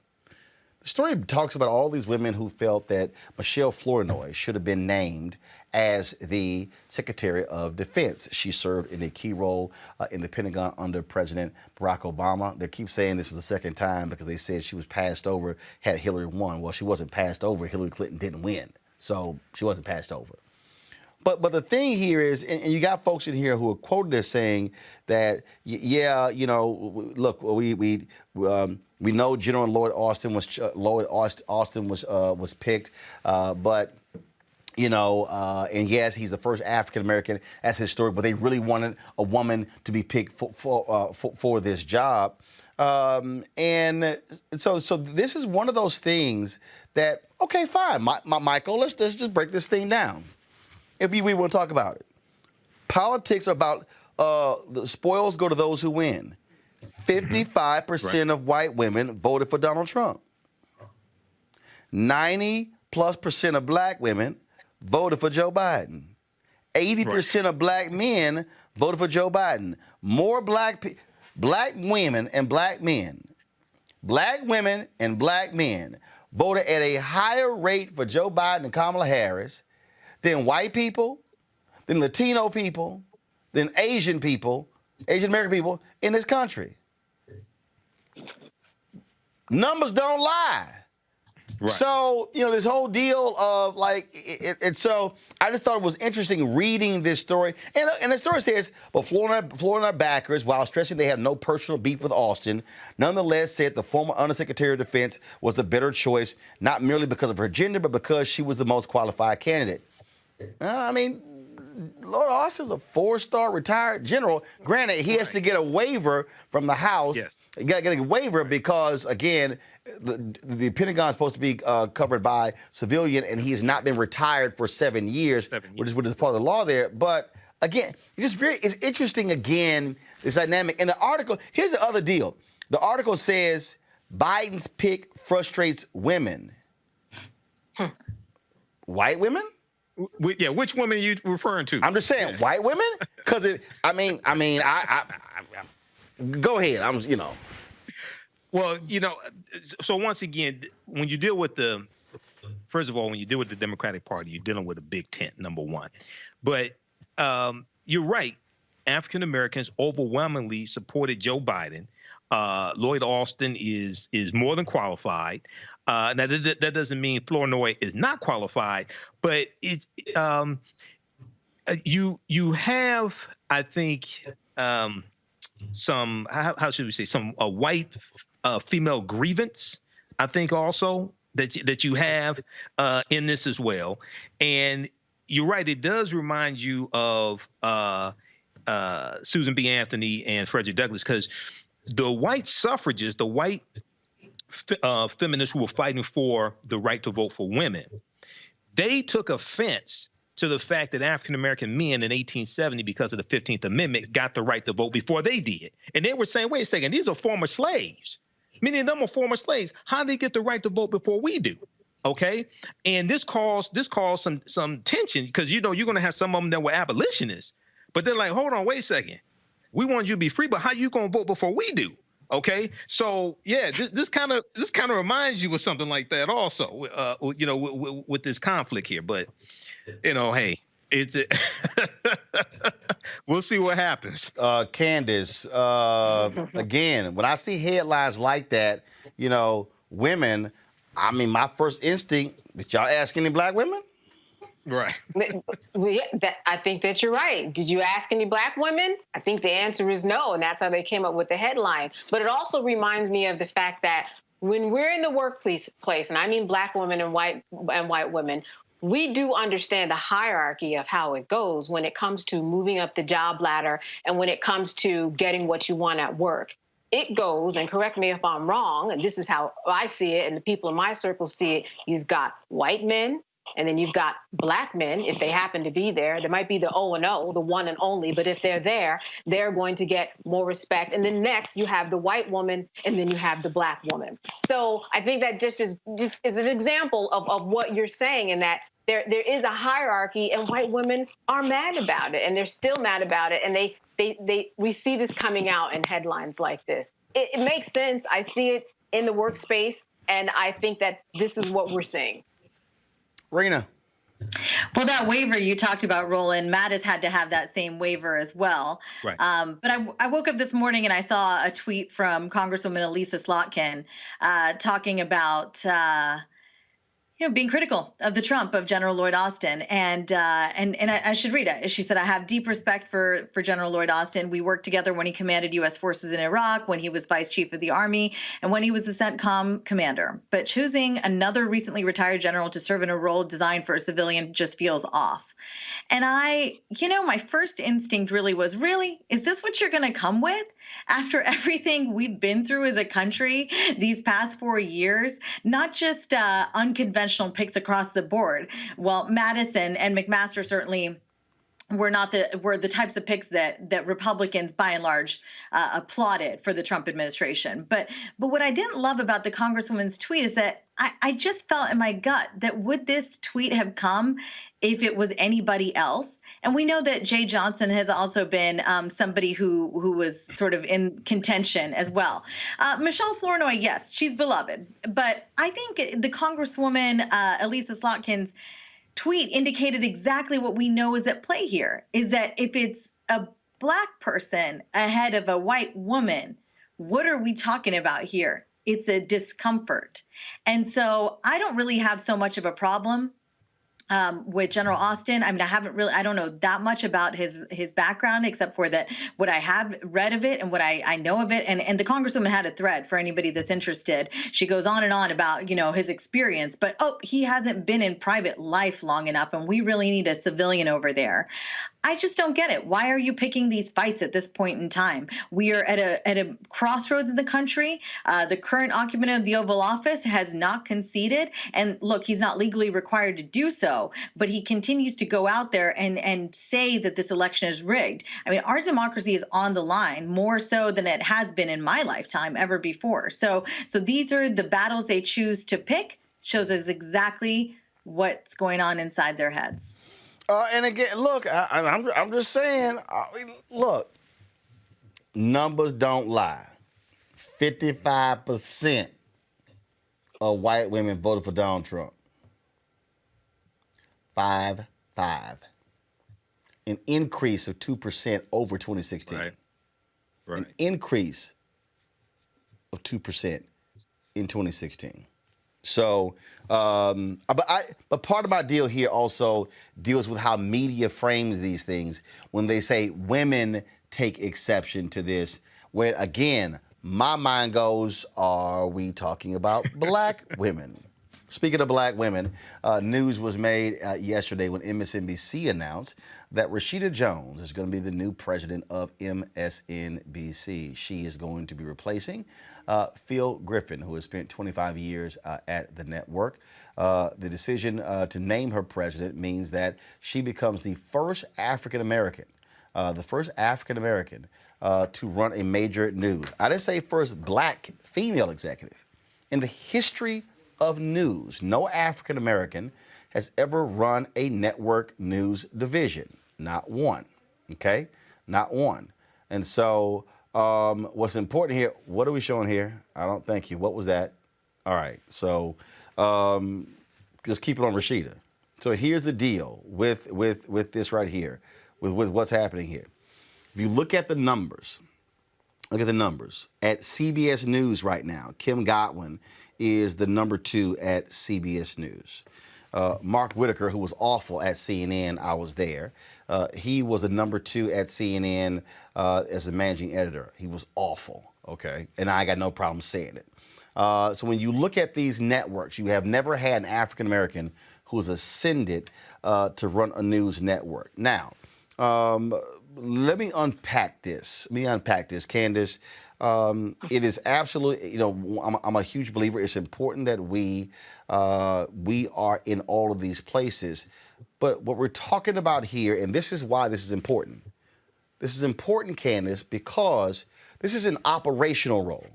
The story talks about all these women who felt that Michelle Flournoy should have been named as the Secretary of Defense. She served in a key role in the Pentagon under President Barack Obama. They keep saying this was the second time because they said she was passed over had Hillary won. Well, she wasn't passed over. Hillary Clinton didn't win. So she wasn't passed over. But the thing here is, and you got folks in here who are quoted as saying that, yeah, you know, look, we know General Lloyd Austin was picked, but. You know, and yes, he's the first African American. That's his story. But they really wanted a woman to be picked for this job, and so this is one of those things that okay, fine, Michael, let's just break this thing down. If we want to talk about it, politics are about the spoils go to those who win. 55% of white women voted for Donald Trump. 90+% of black women voted for Joe Biden. 80% of black men voted for Joe Biden. More black women and black men voted at a higher rate for Joe Biden and Kamala Harris than white people, than Latino people, than Asian American people in this country. Numbers don't lie. Right. So, you know, this whole deal of like, so I just thought it was interesting reading this story. And the story says, but Florida backers, while stressing they have no personal beef with Austin, nonetheless said the former Undersecretary of Defense was the better choice, not merely because of her gender, but because she was the most qualified candidate. I mean, Lord Austin's a 4-star retired general. Granted, he has to get a waiver from the House. Yes. You got to get a waiver because, again, the Pentagon is supposed to be covered by civilian, and he has not been retired for 7 years, which is part of the law there. But, again, it's interesting, again, this dynamic. And the article, here's the other deal. The article says Biden's pick frustrates women. White women? Yeah, which women are you referring to? I'm just saying, white women? Because I go ahead. Well, you know, so once again, when you deal with first of all, when you deal with the Democratic Party, you're dealing with a big tent, number one. But you're right. African Americans overwhelmingly supported Joe Biden. Lloyd Austin is more than qualified. Now that doesn't mean Flournoy is not qualified, but it's you have, I think, some how should we say, some white female grievance, I think also that you have in this as well. And you're right, it does remind you of Susan B. Anthony and Frederick Douglass, because the white suffragists, the white feminists who were fighting for the right to vote for women, they took offense to the fact that African-American men in 1870, because of the 15th Amendment, got the right to vote before they did. And they were saying, wait a second, these are former slaves. Many of them are former slaves. How did they get the right to vote before we do? Okay? And this caused some tension, because, you know, you're going to have some of them that were abolitionists. But they're like, hold on, wait a second. We want you to be free, but how you going to vote before we do? Okay, so yeah, this kind of reminds you of something like that also, you know, with this conflict here. But you know, hey, we'll see what happens. Candace, again, when I see headlines like that, you know, women, I mean, my first instinct, did y'all ask any black women? Right. I think that you're right. Did you ask any black women? I think the answer is no, and that's how they came up with the headline. But it also reminds me of the fact that when we're in the workplace, and I mean black women and white women, we do understand the hierarchy of how it goes when it comes to moving up the job ladder and when it comes to getting what you want at work. It goes, and correct me if I'm wrong, and this is how I see it, and the people in my circle see it, you've got white men, and then you've got black men, if they happen to be there. There might be the O&O, the one and only, but if they're there, they're going to get more respect. And then next, you have the white woman, and then you have the black woman. So I think that just is an example of what you're saying, in that there is a hierarchy, and white women are mad about it, and they're still mad about it. And we see this coming out in headlines like this. It makes sense. I see it in the workspace, and I think that this is what we're seeing. Rena. Well, that waiver you talked about, Roland, Matt has had to have that same waiver as well. Right. But I woke up this morning and I saw a tweet from Congresswoman Elisa Slotkin talking about being critical of the Trump of General Lloyd Austin, and I should read it. She said, "I have deep respect for General Lloyd Austin. We worked together when he commanded U.S. forces in Iraq, when he was vice chief of the Army, and when he was the CENTCOM commander. But choosing another recently retired general to serve in a role designed for a civilian just feels off." And my first instinct really was, is this what you're going to come with after everything we've been through as a country these past 4 years? Not just unconventional picks across the board. Well, Madison and McMaster certainly were the types of picks that Republicans by and large applauded for the Trump administration. But what I didn't love about the Congresswoman's tweet is that I just felt in my gut that would this tweet have come if it was anybody else? And we know that Jay Johnson has also been somebody who was sort of in contention as well. Michelle Flournoy, yes, she's beloved. But I think the Congresswoman, Elisa Slotkin's tweet indicated exactly what we know is at play here, is that if it's a Black person ahead of a white woman, what are we talking about here? It's a discomfort. And so I don't really have so much of a problem with General Austin. I mean, I don't know that much about his background, except for that what I have read of it and what I know of it. And the Congresswoman had a thread for anybody that's interested. She goes on and on about, his experience, but he hasn't been in private life long enough, and we really need a civilian over there. I just don't get it. Why are you picking these fights at this point in time? We are at a crossroads in the country. The current occupant of the Oval Office has not conceded. And look, he's not legally required to do so, but he continues to go out there and say that this election is rigged. I mean, our democracy is on the line more so than it has been in my lifetime ever before. So these are the battles they choose to pick. Shows us exactly what's going on inside their heads. And again, look, I'm just saying, look, numbers don't lie. 55% of white women voted for Donald Trump. 5-5. An increase of 2% over 2016. Right. An increase of 2% in 2016. So, but part of my deal here also deals with how media frames these things when they say women take exception to this. When again, my mind goes, are we talking about Black women? Speaking of Black women, news was made yesterday when MSNBC announced that Rashida Jones is going to be the new president of MSNBC. She is going to be replacing Phil Griffin, who has spent 25 years at the network. The decision to name her president means that she becomes the first African-American to run a major news. I didn't say first Black female executive. In the history of news, no African American has ever run a network news division. Not one. Okay? Not one. And so what's important here, what are we showing here? I don't thank you. What was that? All right. So just keep it on Rashida. So here's the deal with this right here, with what's happening here. If you look at the numbers, at CBS News right now, Kim Godwin is the number 2 at CBS News. Mark Whitaker, who was awful at CNN, I was there. He was a number 2 at CNN as the managing editor. He was awful, okay? And I got no problem saying it. So when you look at these networks, you have never had an African-American who has ascended to run a news network. Now, let me unpack this. Candace. It is absolutely, I'm a huge believer. It's important that we are in all of these places. But what we're talking about here, and this is why this is important. This is important, Candace, because this is an operational role.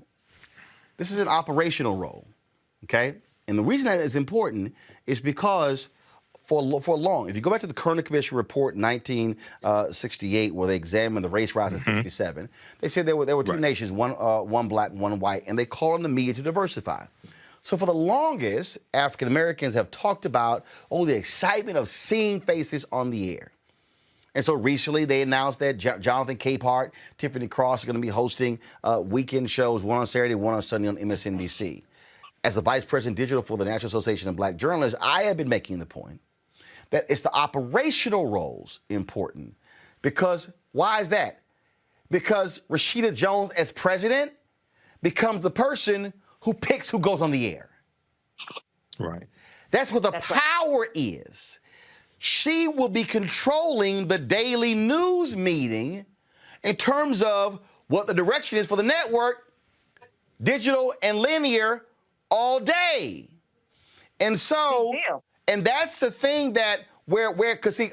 Okay? And the reason that it's important is because for long, if you go back to the Kerner Commission report in 1968, where they examined the race riots in 67, they said there were two nations, one Black, one white, and they called on the media to diversify. So for the longest, African Americans have talked about the excitement of seeing faces on the air. And so recently they announced that Jonathan Capehart, Tiffany Cross are going to be hosting weekend shows, one on Saturday, one on Sunday on MSNBC. as the Vice President Digital for the National Association of Black Journalists, I have been making the point that it's the operational roles important. Because why is that? Because Rashida Jones as president becomes the person who picks who goes on the air. Right. That's what the power is. She will be controlling the daily news meeting in terms of what the direction is for the network, digital and linear, all day. And so, and that's the thing that because see,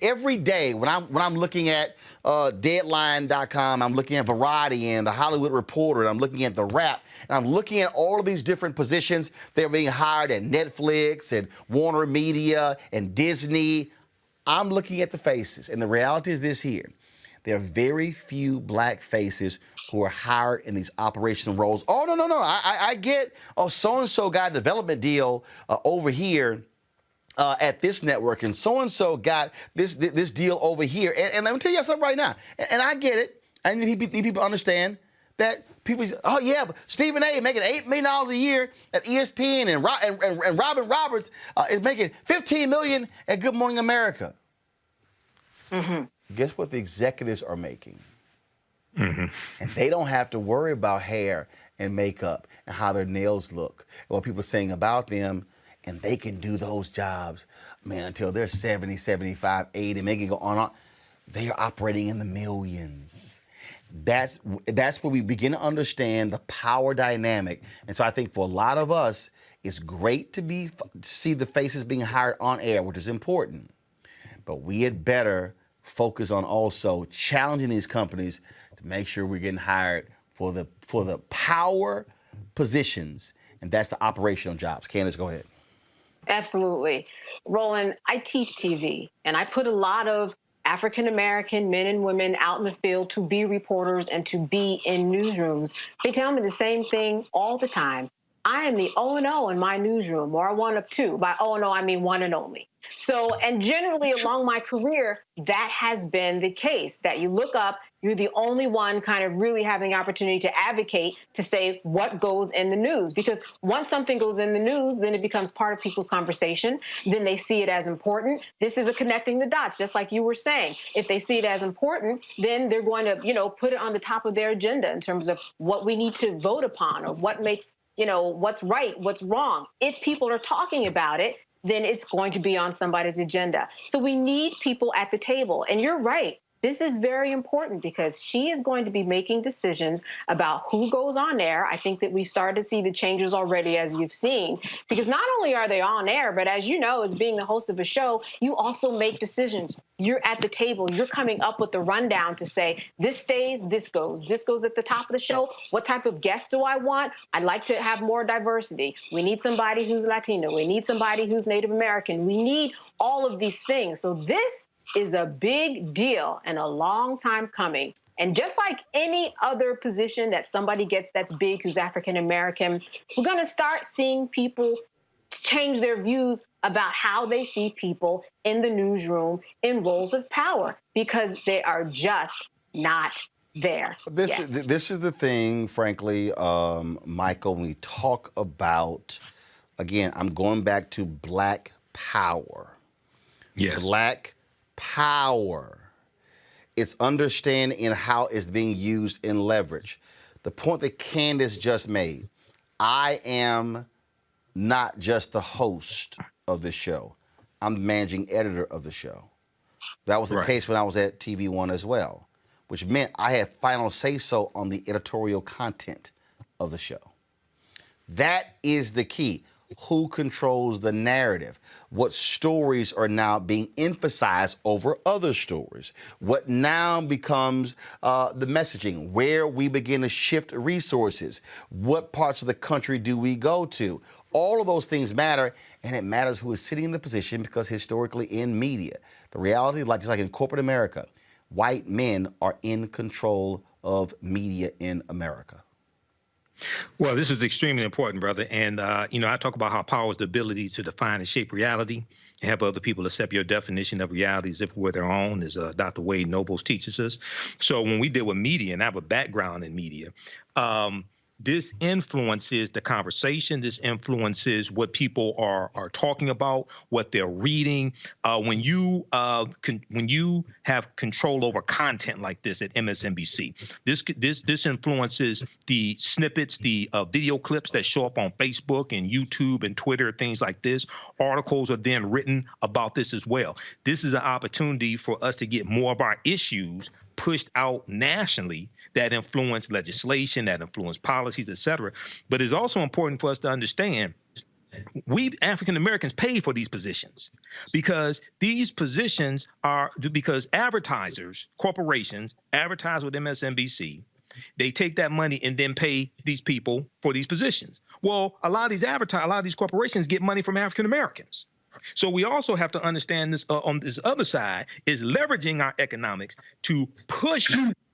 every day when I'm looking at Deadline.com, I'm looking at Variety and The Hollywood Reporter, and I'm looking at The Wrap, and I'm looking at all of these different positions that are being hired at Netflix and Warner Media and Disney. I'm looking at the faces, and the reality is this here. There are very few black faces who are hired in these operational roles. Oh, no. I get, so-and-so got a development deal over here at this network, and so-and-so got this deal over here. And let me tell you something right now. And I get it. I need people to understand that people say, oh, yeah, but Stephen A. making $8 million a year at ESPN, and Robin Roberts is making $15 million at Good Morning America. Mm-hmm. Guess what the executives are making? Mm-hmm. And they don't have to worry about hair and makeup and how their nails look and what people are saying about them. And they can do those jobs, man, until they're 70, 75, 80, and they can go on. They are operating in the millions. That's where we begin to understand the power dynamic. And so I think for a lot of us, it's great to see the faces being hired on air, which is important. But we had better focus on also challenging these companies to make sure we're getting hired for the power positions, and that's the operational jobs. Candace, go ahead. Absolutely. Roland, I teach TV, and I put a lot of African-American men and women out in the field to be reporters and to be in newsrooms. They tell me the same thing all the time. I am the O&O in my newsroom, or one of two. By O&O, I mean one and only. So, and generally along my career, that has been the case, that you look up, you're the only one kind of really having the opportunity to advocate to say what goes in the news. Because once something goes in the news, then it becomes part of people's conversation. Then they see it as important. This is a connecting the dots, just like you were saying. If they see it as important, then they're going to, put it on the top of their agenda in terms of what we need to vote upon or what makes, what's right, what's wrong. If people are talking about it, then it's going to be on somebody's agenda. So we need people at the table. And you're right. This is very important because she is going to be making decisions about who goes on air. I think that we've started to see the changes already, as you've seen, because not only are they on air, but as you know, as being the host of a show, you also make decisions. You're at the table. You're coming up with the rundown to say, this stays, this goes at the top of the show. What type of guest do I want? I'd like to have more diversity. We need somebody who's Latino. We need somebody who's Native American. We need all of these things. So this is a big deal and a long time coming. And just like any other position that somebody gets that's big who's African American, we're going to start seeing people change their views about how they see people in the newsroom in roles of power because they are just not there. This is the thing, frankly, Michael, when we talk about, again, I'm going back to Black power. Yes. Black power. It's understanding how it's being used in leverage. The point that Candace just made, I am not just the host of the show. I'm the managing editor of the show. That was the case when I was at TV One as well, which meant I had final say-so on the editorial content of the show. That is the key. Who controls the narrative? What stories are now being emphasized over other stories? What now becomes the messaging? Where we begin to shift resources? What parts of the country do we go to? All of those things matter, and it matters who is sitting in the position because historically in media, the reality, just like in corporate America, white men are in control of media in America. Well, this is extremely important, brother. And, I talk about how power is the ability to define and shape reality and have other people accept your definition of reality as if it were their own, as Dr. Wade Nobles teaches us. So when we deal with media, and I have a background in media, this influences the conversation. This influences what people are talking about, what they're reading. When you have control over content like this at MSNBC, this influences the snippets, the video clips that show up on Facebook and YouTube and Twitter, things like this. Articles are then written about this as well. This is an opportunity for us to get more of our issues pushed out nationally that influence legislation, that influence policies, et cetera. But it's also important for us to understand we African Americans pay for these positions because these positions are because advertisers, corporations advertise with MSNBC. They take that money and then pay these people for these positions. Well, a lot of these corporations get money from African Americans. So we also have to understand this on this other side is leveraging our economics to push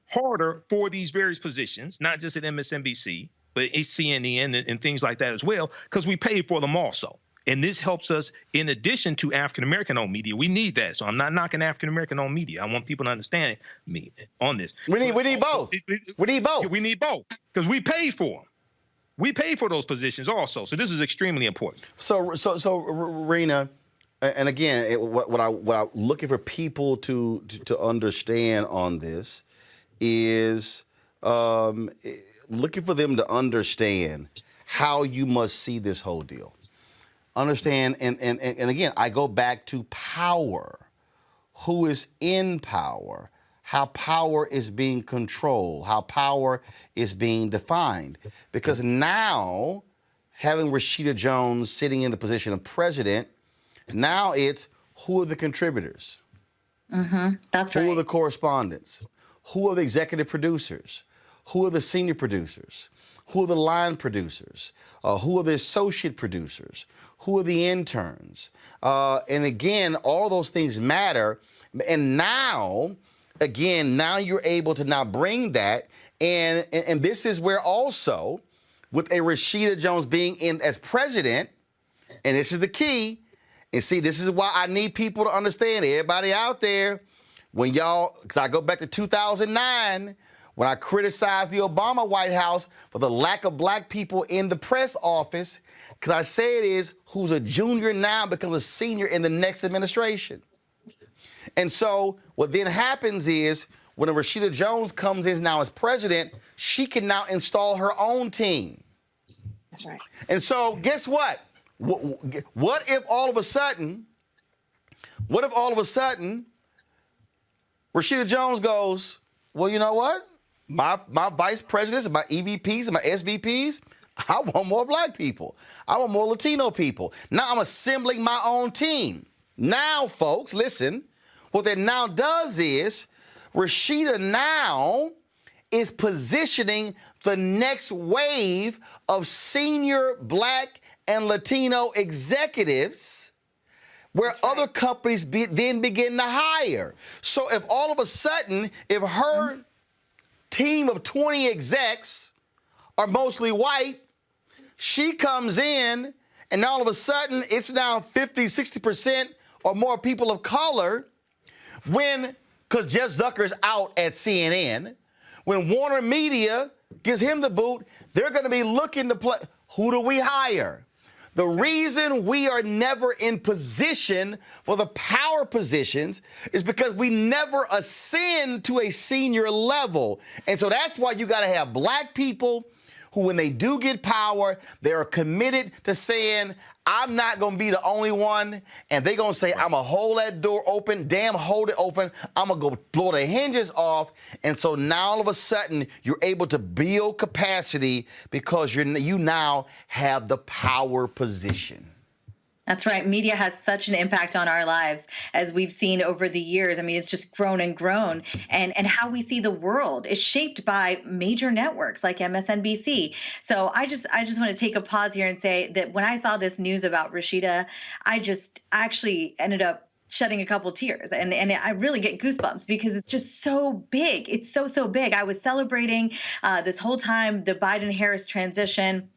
harder for these various positions, not just at MSNBC, but at CNN and things like that as well, because we pay for them also. And this helps us in addition to African-American-owned media. We need that. So I'm not knocking African-American-owned media. I want people to understand me on this. We need both. We need both. We need both because we pay for them. We pay for those positions also. So this is extremely important. So Rena, and again, what I'm looking for people to understand on this is looking for them to understand how you must see this whole deal. Understand, and again, I go back to power. Who is in power? How power is being controlled, how power is being defined. Because now, having Rashida Jones sitting in the position of president, now it's who are the contributors? That's right. Who are the correspondents? Who are the executive producers? Who are the senior producers? Who are the line producers? Who are the associate producers? Who are the interns? And again, all those things matter. And now, again, now you're able to now bring that. And this is where also, with a Rashida Jones being in as president, and this is the key, and see, this is why I need people to understand, everybody out there, when y'all, because I go back to 2009, when I criticized the Obama White House for the lack of black people in the press office, because I say it is, who's a junior now becomes a senior in the next administration. And so what then happens is when a Rashida Jones comes in now as president, she can now install her own team. That's right. And so guess what? What if all of a sudden Rashida Jones goes, well, you know what? My vice presidents and my EVPs and my SVPs, I want more black people. I want more Latino people. Now I'm assembling my own team. Now, folks, listen, what that now does is Rashida now is positioning the next wave of senior black and Latino executives where other companies then begin to hire. So if all of a sudden, if her team of 20 execs are mostly white, she comes in and all of a sudden it's now 50, 60% or more people of color because Jeff Zucker's out at CNN, when Warner Media gives him the boot, they're going to be looking to play. Who do we hire? The reason we are never in position for the power positions is because we never ascend to a senior level. And so that's why you got to have black people who, when they do get power, they are committed to saying, I'm not going to be the only one. And they're going to say, I'm going to hold that door open. Damn, hold it open. I'm going to go blow the hinges off. And so now all of a sudden, you're able to build capacity because you now have the power position. That's right. Media has such an impact on our lives, as we've seen over the years. I mean, it's just grown and grown. And how we see the world is shaped by major networks like MSNBC. So I just want to take a pause here and say that when I saw this news about Rashida, I actually ended up shedding a couple tears. And I really get goosebumps because it's just so big. It's so big. I was celebrating this whole time the Biden-Harris transition.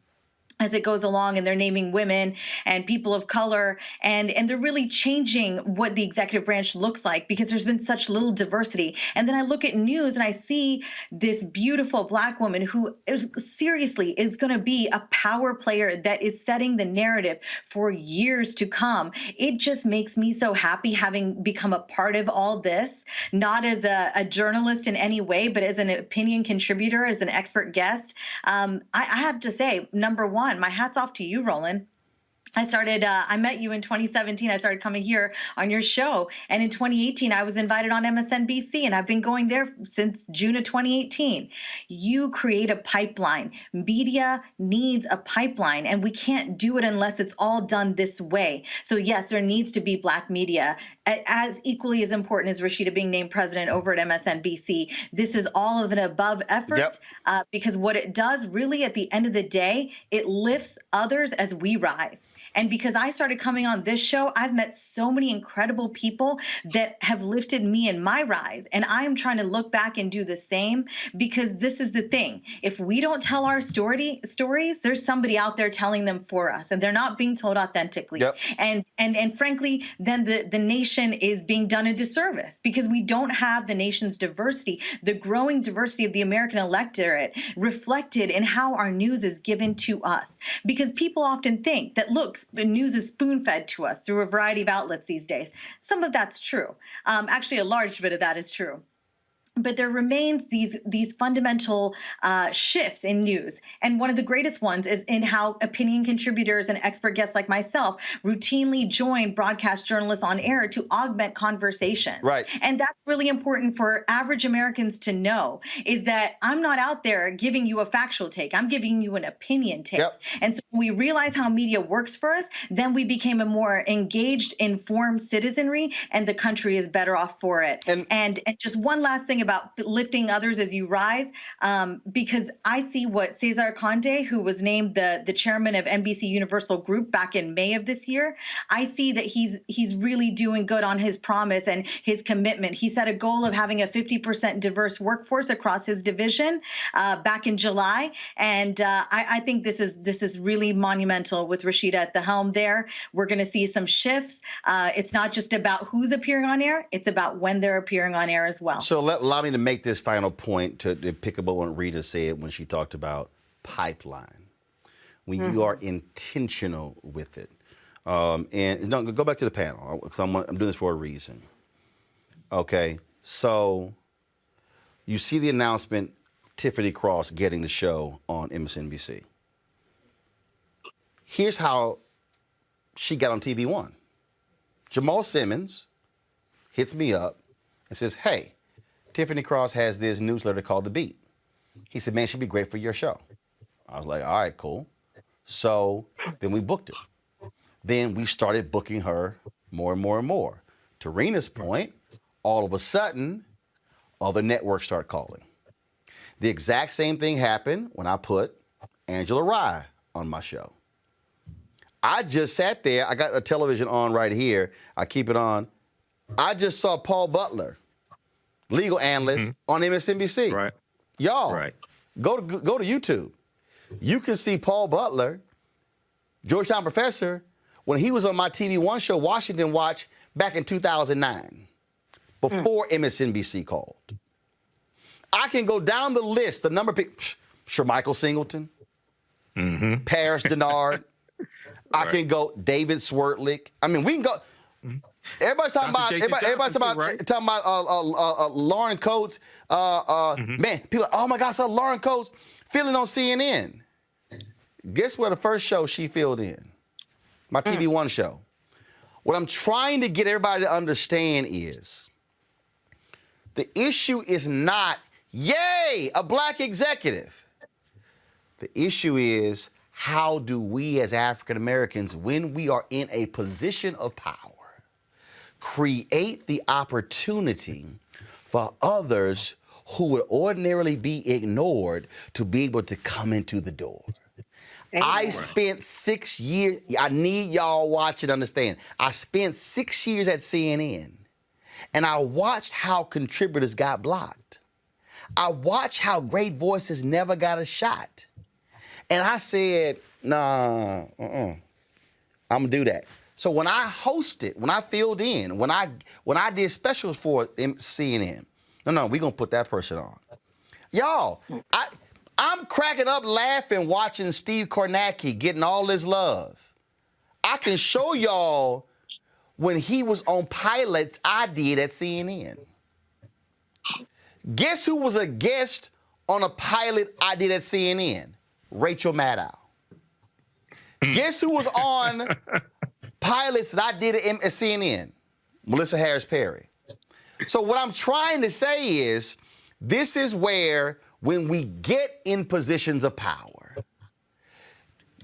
as it goes along, and they're naming women and people of color, and they're really changing what the executive branch looks like because there's been such little diversity. And then I look at news and I see this beautiful Black woman who seriously is going to be a power player that is setting the narrative for years to come. It just makes me so happy having become a part of all this, not as a journalist in any way, but as an opinion contributor, as an expert guest. I have to say, number one, my hat's off to you, Roland. I met you in 2017. I started coming here on your show. And in 2018, I was invited on MSNBC, and I've been going there since June of 2018. You create a pipeline. Media needs a pipeline, and we can't do it unless it's all done this way. So yes, there needs to be Black media, as equally as important as Rashida being named president over at MSNBC. This is all of an above effort, because what it does really at the end of the day, it lifts others as we rise. And because I started coming on this show, I've met so many incredible people that have lifted me in my rise. And I am trying to look back and do the same, because this is the thing. If we don't tell our stories, there's somebody out there telling them for us, and they're not being told authentically. And frankly, then the nation is being done a disservice, because we don't have the nation's diversity, the growing diversity of the American electorate reflected in how our news is given to us. Because people often think that, look, the news is spoon-fed to us through a variety of outlets these days. Some of that's true. Actually, a large bit of that is true. But there remains these fundamental shifts in news. And one of the greatest ones is in how opinion contributors and expert guests like myself routinely join broadcast journalists on air to augment conversation. Right. And that's really important for average Americans to know, is that I'm not out there giving you a factual take. I'm giving you an opinion take. And so when we realize how media works for us, then we became a more engaged, informed citizenry, and the country is better off for it. And just one last thing about lifting others as you rise, because I see what Cesar Conde, who was named the chairman of NBC Universal Group back in May of this year, I see that he's really doing good on his promise and his commitment. He set a goal of having a 50% diverse workforce across his division back in July, and I think this is really monumental with Rashida at the helm there. We're going to see some shifts. It's not just about who's appearing on air, it's about when they're appearing on air as well. So allow me to make this final point to pick up on what Rita said when she talked about pipeline. When you are intentional with it. And no, go back to the panel, because I'm doing this for a reason. Okay, so you see the announcement, Tiffany Cross getting the show on MSNBC. Here's how she got on TV One. Jamal Simmons hits me up and says, hey, Tiffany Cross has this newsletter called The Beat. He said, man, she'd be great for your show. I was like, all right, cool. So then we booked her. Then we started booking her more and more and more. To Rena's point, all of a sudden, other networks start calling. The exact same thing happened when I put Angela Rye on my show. I just sat there. I got a television on right here. I keep it on. I just saw Paul Butler, legal analyst on MSNBC. Right. Y'all, go to YouTube. You can see Paul Butler, Georgetown professor, when he was on my TV One show, Washington Watch, back in 2009, before MSNBC called. I can go down the list, the number of people, Sir Michael Singleton, Paris Denard. I can go David Swertlick. I mean, we can go. Everybody's talking about Lauren Coates. Man, people are, oh my God, I saw Lauren Coates filling on CNN. Guess where the first show she filled in? My TV One show. What I'm trying to get everybody to understand is the issue is not, yay, a Black executive. The issue is, how do we as African Americans, when we are in a position of power, create the opportunity for others who would ordinarily be ignored to be able to come into the door? I spent 6 years, I need y'all watch and understand. I spent 6 years at CNN, and I watched how contributors got blocked. I watched how great voices never got a shot. And I said, Nah, I'm gonna do that. So when I hosted, when I filled in, when I did specials for CNN, no, we gonna put that person on. Y'all, I'm cracking up laughing watching Steve Kornacki getting all this love. I can show y'all when he was on pilots I did at CNN. Guess who was a guest on a pilot I did at CNN? Rachel Maddow. Guess who was on pilots that I did at CNN? Melissa Harris Perry. So what I'm trying to say is, this is where, when we get in positions of power,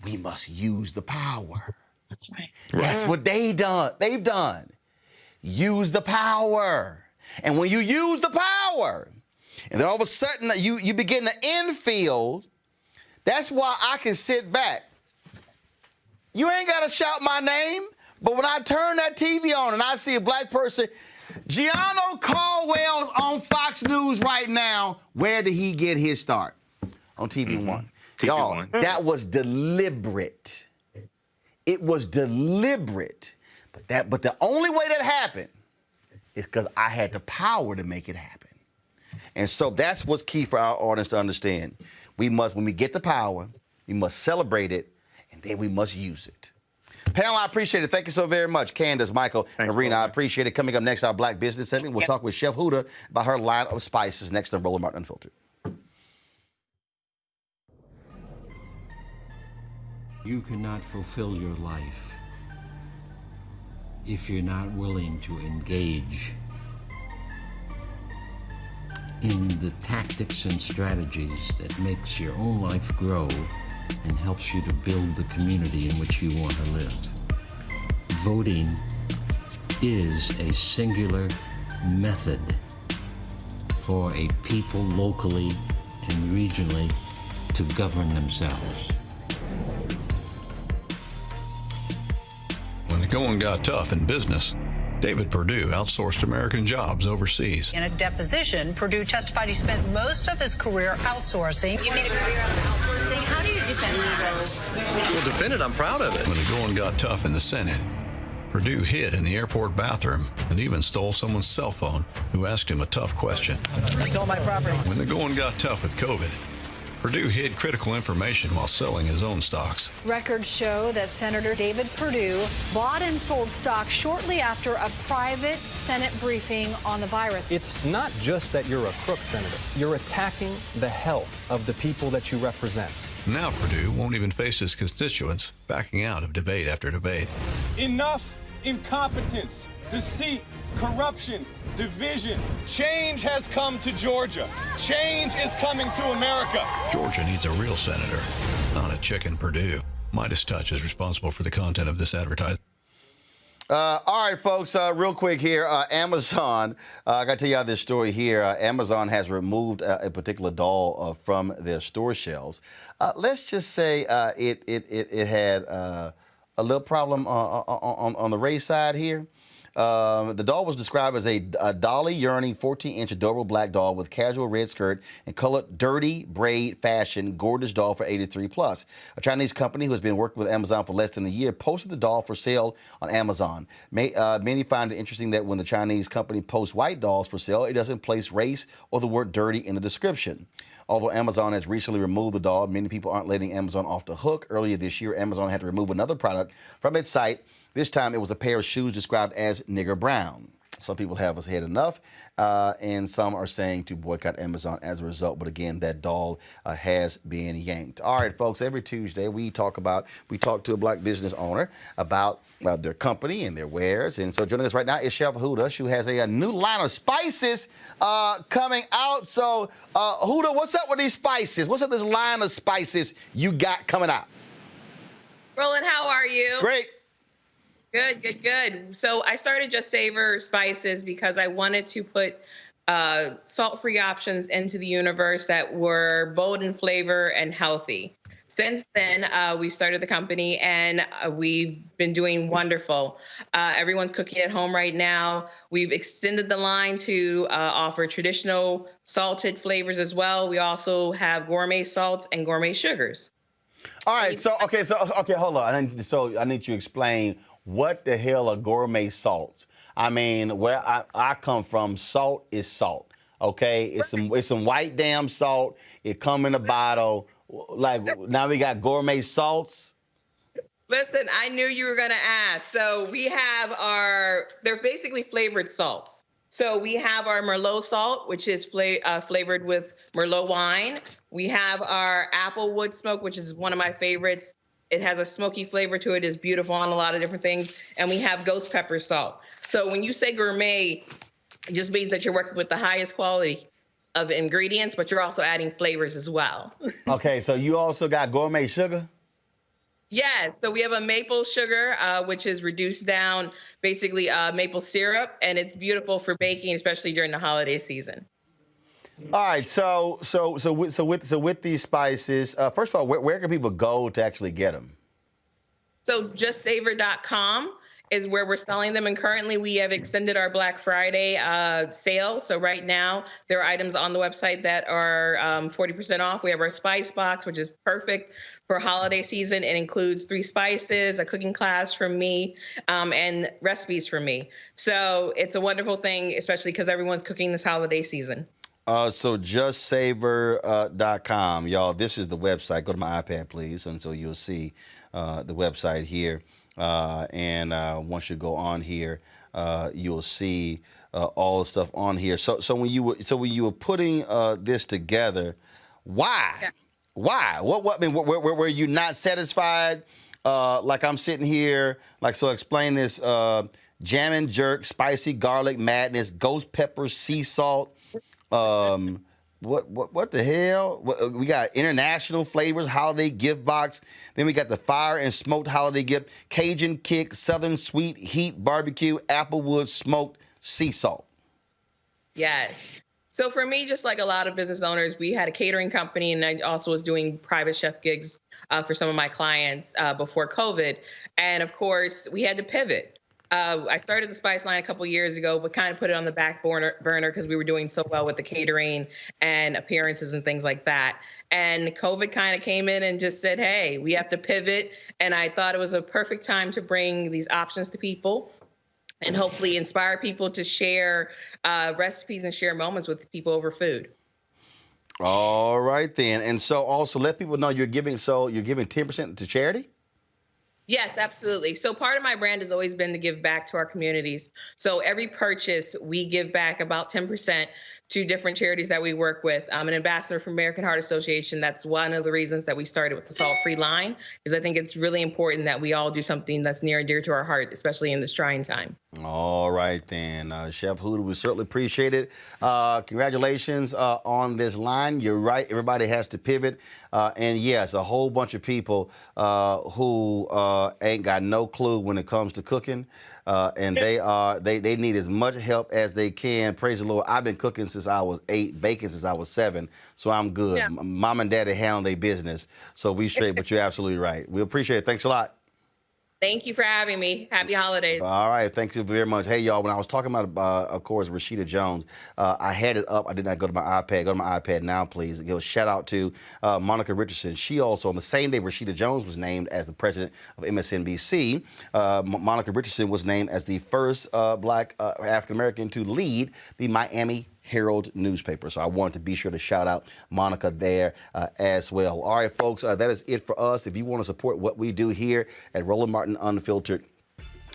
we must use the power. That's right. That's what they've done. Use the power. And when you use the power, and then all of a sudden you begin to infield, that's why I can sit back. You ain't got to shout my name, but when I turn that TV on and I see a black person, Gianno Caldwell's on Fox News right now, where did he get his start? On TV One. Y'all, that was deliberate. It was deliberate. But the only way that happened is because I had the power to make it happen. And so that's what's key for our audience to understand. We must, when we get the power, we must celebrate it, and then we must use it. Panel, I appreciate it. Thank you so very much. Candace, Michael, and Arena, I appreciate it. Coming up next, our Black Business segment. We'll talk with Chef Huda about her line of spices next on Roland Martin Unfiltered. You cannot fulfill your life if you're not willing to engage in the tactics and strategies that makes your own life grow and helps you to build the community in which you want to live. Voting is a singular method for a people locally and regionally to govern themselves. When the going got tough in business, David Perdue outsourced American jobs overseas. In a deposition, Perdue testified he spent most of his career outsourcing. You made a career out of outsourcing. How do you defend that? Well, defend it, I'm proud of it. When the going got tough in the Senate, Perdue hid in the airport bathroom and even stole someone's cell phone who asked him a tough question. I stole my property. When the going got tough with COVID, Perdue hid critical information while selling his own stocks. Records show that Senator David Perdue bought and sold stock shortly after a private Senate briefing on the virus. It's not just that you're a crook, Senator. You're attacking the health of the people that you represent. Now Perdue won't even face his constituents, backing out of debate after debate. Enough incompetence, deceit, corruption, division. Change has come to Georgia. Change is coming to America. Georgia needs a real senator, not a chicken Perdue. Midas Touch is responsible for the content of this advertisement. All right, folks, real quick here. Amazon, I got to tell you this story here. Amazon has removed a particular doll from their store shelves. Let's just say it had a little problem on the race side here. The doll was described as a dolly yearning 14-inch adorable black doll with casual red skirt and colored dirty braid fashion, gorgeous doll for 83+. A Chinese company who has been working with Amazon for less than a year posted the doll for sale on Amazon. Many find it interesting that when the Chinese company posts white dolls for sale, it doesn't place race or the word dirty in the description. Although Amazon has recently removed the doll, many people aren't letting Amazon off the hook. Earlier this year, Amazon had to remove another product from its site. This time, it was a pair of shoes described as nigger brown. Some people have us had enough, and some are saying to boycott Amazon as a result. But again, that doll has been yanked. All right, folks, every Tuesday we talk to a black business owner about their company and their wares. And so joining us right now is Chef Huda, who has a new line of spices coming out. So, Huda, what's up with these spices? What's up with this line of spices you got coming out? Roland, how are you? Great. Good, good, good. So I started Just Savor Spices because I wanted to put salt-free options into the universe that were bold in flavor and healthy. Since then, we started the company, and we've been doing wonderful. Everyone's cooking at home right now. We've extended the line to offer traditional salted flavors as well. We also have gourmet salts and gourmet sugars. All right, okay, hold on. I need you to explain what the hell are gourmet salts. I mean, where I come from, salt is salt. Okay, it's some white damn salt. It come in a bottle. Like now we got gourmet salts. Listen, I knew you were going to ask. So we have they're basically flavored salts. So we have our Merlot salt, which is flavored with Merlot wine. We have our apple wood smoke, which is one of my favorites. It has a smoky flavor to it. It's beautiful on a lot of different things. And we have ghost pepper salt. So when you say gourmet, it just means that you're working with the highest quality of ingredients, but you're also adding flavors as well. Okay, so you also got gourmet sugar? Yes, so we have a maple sugar, which is reduced down, basically maple syrup, and it's beautiful for baking, especially during the holiday season. All right, so with these spices, first of all, where can people go to actually get them? So justsavor.com is where we're selling them, and currently we have extended our Black Friday sale. So right now there are items on the website that are 40% off. We have our spice box, which is perfect for holiday season. It includes 3 spices, a cooking class from me, and recipes from me. So it's a wonderful thing, especially because everyone's cooking this holiday season. So justsavor.com, y'all. This is the website. Go to my iPad, please, and so you'll see the website here. And once you go on here, you'll see all the stuff on here. So when you were putting this together, why? Yeah. Why? What? I mean, were you not satisfied? Like I'm sitting here, so explain this: jam and jerk, spicy garlic madness, ghost pepper, sea salt. What the hell? We got international flavors, holiday gift box. Then we got the fire and smoked holiday gift, Cajun kick, southern sweet heat barbecue, applewood smoked sea salt. Yes. So for me, just like a lot of business owners, we had a catering company, and I also was doing private chef gigs for some of my clients before COVID. And of course, we had to pivot. I started the Spice line a couple years ago, but kind of put it on the back burner because we were doing so well with the catering and appearances and things like that. And COVID kind of came in and just said, hey, we have to pivot. And I thought it was a perfect time to bring these options to people and hopefully inspire people to share recipes and share moments with people over food. All right, then. And so also let people know you're giving 10% to charity? Yes, absolutely. So part of my brand has always been to give back to our communities. So every purchase, we give back about 10% to different charities that we work with. I'm an ambassador for American Heart Association. That's one of the reasons that we started with the salt-free line, because I think it's really important that we all do something that's near and dear to our heart, especially in this trying time. All right, then. Chef Huda, we certainly appreciate it. Congratulations on this line. You're right. Everybody has to pivot. And yes, a whole bunch of people who ain't got no clue when it comes to cooking. And they need as much help as they can. Praise the Lord. I've been cooking since I was 8, baking since I was 7, so I'm good. Yeah. Mom and Daddy handle their business, so we straight, but you're absolutely right. We appreciate it. Thanks a lot. Thank you for having me. Happy holidays. All right. Thank you very much. Hey, y'all, when I was talking about, of course, Rashida Jones, I had it up. I did not go to my iPad. Go to my iPad now, please. Give a shout out to Monica Richardson. She also, on the same day Rashida Jones was named as the president of MSNBC, Monica Richardson was named as the first black African-American to lead the Miami Herald newspaper. So I wanted to be sure to shout out Monica there as well. All right, folks, that is it for us. If you want to support what we do here at Roland Martin Unfiltered,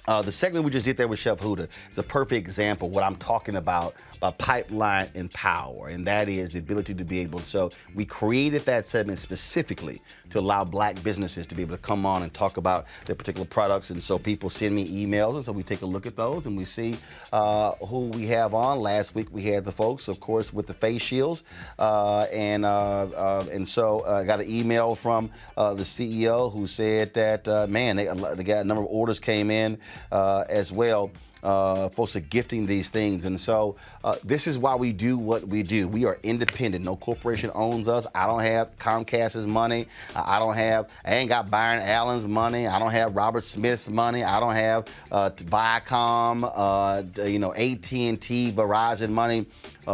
the segment we just did there with Chef Huda is a perfect example of what I'm talking about pipeline and power, and that is the ability to be able to. So we created that segment specifically to allow black businesses to be able to come on and talk about their particular products. And so people send me emails, and so we take a look at those and we see who we have on. Last week we had the folks, of course, with the face shields, and so I got an email from the CEO who said that man, they got a number of orders came in as well. Folks are gifting these things. And so this is why we do what we do. We are independent. No corporation owns us. I don't have Comcast's money. I ain't got Byron Allen's money. I don't have Robert Smith's money. I don't have Viacom, AT&T, Verizon money.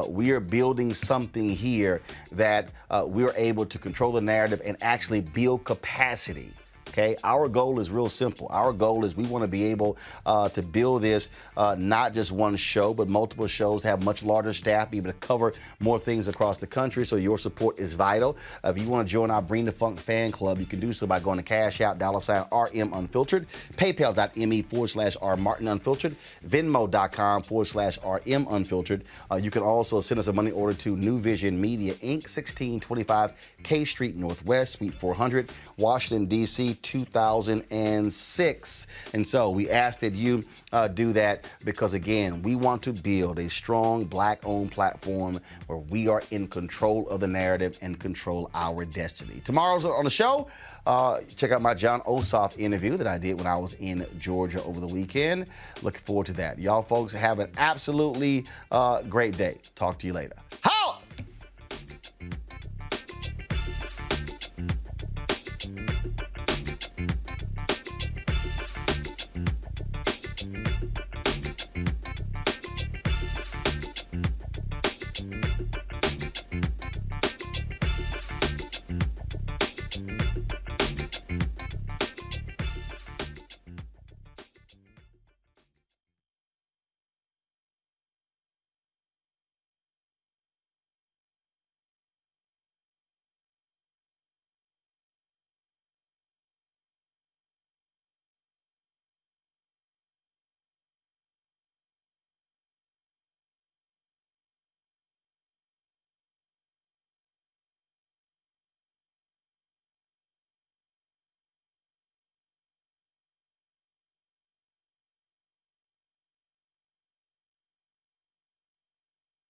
We are building something here that we're able to control the narrative and actually build capacity. Okay, our goal is real simple. Our goal is we want to be able to build this, not just one show, but multiple shows, have much larger staff, be able to cover more things across the country. So your support is vital. If you want to join our Bring the Funk fan club, you can do so by going to Cash App, $RM Unfiltered, PayPal.me/R Martin Unfiltered, Venmo.com/RM Unfiltered. You can also send us a money order to New Vision Media, Inc., 1625 K Street Northwest, Suite 400, Washington, D.C., 2006. And so we ask that you do that because, again, we want to build a strong Black-owned platform where we are in control of the narrative and control our destiny. Tomorrow's on the show. Check out my John Ossoff interview that I did when I was in Georgia over the weekend. Looking forward to that. Y'all folks have an absolutely great day. Talk to you later.